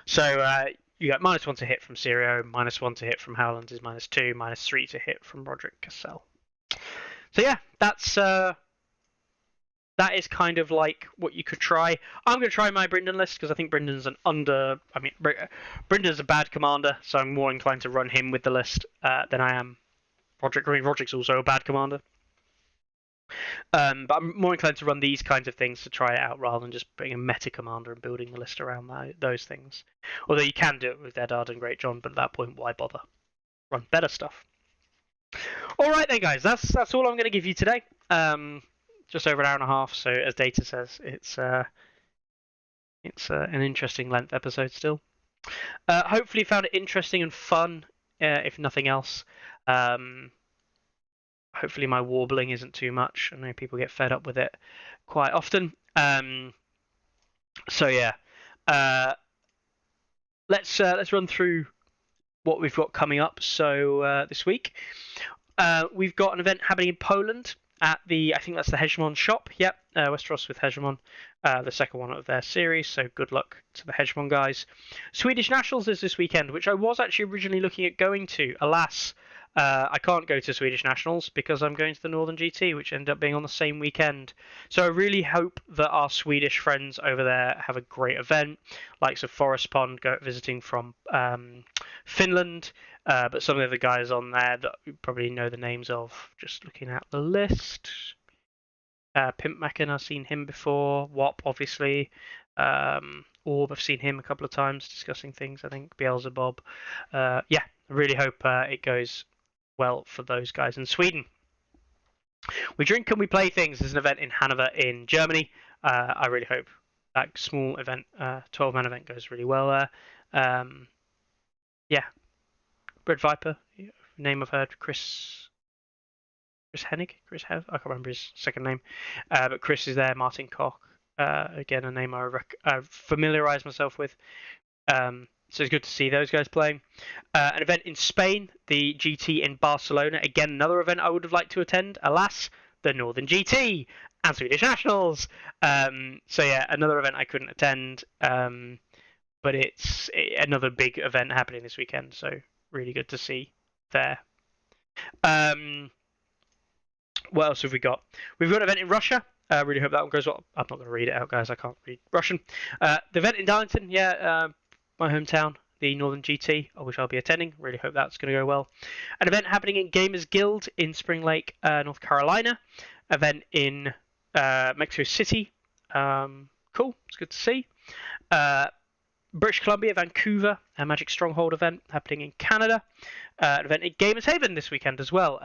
So you get -1 to hit from Sirio, -1 to hit from Howland is -2, -3 to hit from Roderick Cassell. So yeah, that is kind of like what you could try. I'm going to try my Brynden list because I think Bryndon's Bryndon's a bad commander, so I'm more inclined to run him with the list than I am Roderick. I mean, Roderick's also a bad commander. But I'm more inclined to run these kinds of things to try it out rather than just putting a meta commander and building the list around those things. Although you can do it with Eddard and Great John, but at that point, why bother? Run better stuff. All right then, guys. That's all I'm going to give you today. Just over an hour and a half. So as Data says, it's an interesting length episode still. Hopefully you found it interesting and fun, if nothing else. Hopefully my warbling isn't too much. I know people get fed up with it quite often. So yeah, let's run through what we've got coming up. So this week we've got an event happening in Poland at I think that's the Hegemon shop. Yep, Westeros with Hegemon, the second one of their series. So good luck to the Hegemon guys. Swedish Nationals is this weekend, which I was actually originally looking at going to. Alas, I can't go to Swedish Nationals because I'm going to the Northern GT, which ended up being on the same weekend. So I really hope that our Swedish friends over there have a great event, likes of Forest Pond visiting from Finland, but some of the other guys on there that you probably know the names of, just looking at the list. Pimpmacken, I've seen him before. Wop, obviously. Orb, I've seen him a couple of times discussing things, I think. Beelzebub. Yeah, I really hope it goes well for those guys in Sweden. We Drink and We Play Things is an event in Hanover in Germany. I really hope that small event, 12-man event, goes really well there. Yeah, Red Viper, name I've heard, Chris Hennig, I can't remember his second name, but Chris is there. Martin Koch, again a name I familiarised myself with. So it's good to see those guys playing. An event in Spain, the GT in Barcelona. Again, another event I would have liked to attend. Alas, the Northern GT and Swedish Nationals. So yeah, another event I couldn't attend. But it's another big event happening this weekend. So really good to see there. What else have we got? We've got an event in Russia. I really hope that one goes well. I'm not going to read it out, guys. I can't read Russian. The event in Darlington, yeah, my hometown, the Northern GT, which I'll be attending. Really hope that's going to go well. An event happening in Gamers Guild in Spring Lake, North Carolina. Event in Mexico City. Cool. It's good to see. British Columbia, Vancouver, a Magic Stronghold event happening in Canada. An event in Gamers Haven this weekend as well.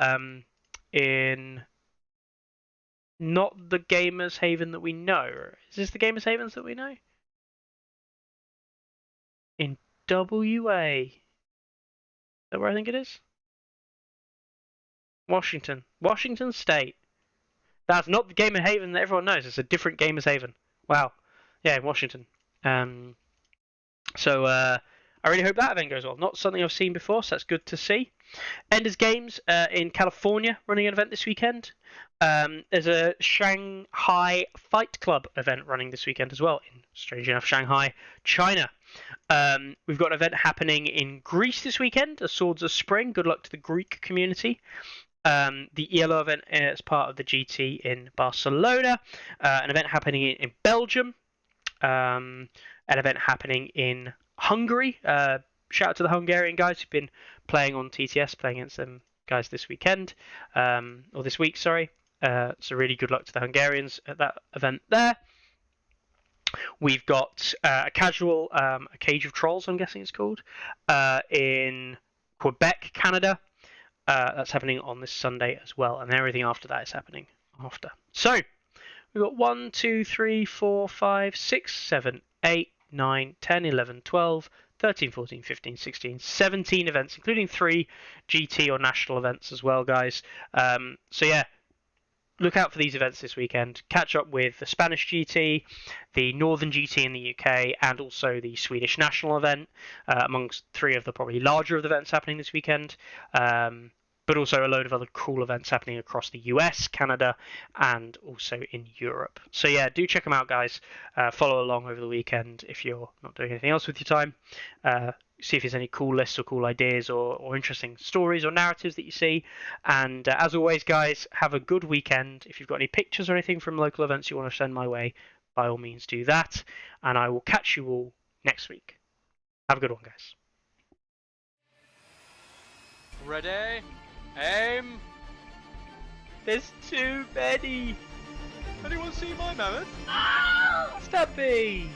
In not the Gamers Haven that we know. Is this the Gamers Havens that we know? In WA. Is that where I think it is? Washington. Washington State. That's not the Gamer Haven that everyone knows. It's a different Gamers Haven. Wow. Yeah, in Washington. So I really hope that event goes well. Not something I've seen before, so that's good to see. Enders Games in California running an event this weekend. There's a Shanghai Fight Club event running this weekend as well, in, strangely enough, Shanghai, China. We've got an event happening in Greece this weekend, a Swords of Spring. Good luck to the Greek community. The ELO event is part of the GT in Barcelona. An event happening in Belgium. An event happening in Hungary. Shout out to the Hungarian guys who've been playing on TTS, playing against them guys this weekend, or this week, sorry. So really good luck to the Hungarians at that event there. We've got a casual, a Cage of Trolls, I'm guessing it's called, in Quebec, Canada. That's happening on this Sunday as well, and everything after that is happening after. So we've got 1, 2, 3, 4, 5, 6, 7, 8, 9, 10, 11, 12, 13, 14, 15, 16, 17 events, including 3 GT or national events as well, guys. So yeah, look out for these events this weekend. Catch up with the Spanish GT, the Northern GT in the UK, and also the Swedish national event, amongst 3 of the probably larger of the events happening this weekend. But also a load of other cool events happening across the US, Canada, and also in Europe. So yeah, do check them out, guys. Follow along over the weekend if you're not doing anything else with your time. See if there's any cool lists or cool ideas or interesting stories or narratives that you see. And as always, guys, have a good weekend. If you've got any pictures or anything from local events you want to send my way, by all means do that. And I will catch you all next week. Have a good one, guys.
Ready? Aim!
There's too many!
Anyone see my mammoth?
Stubby!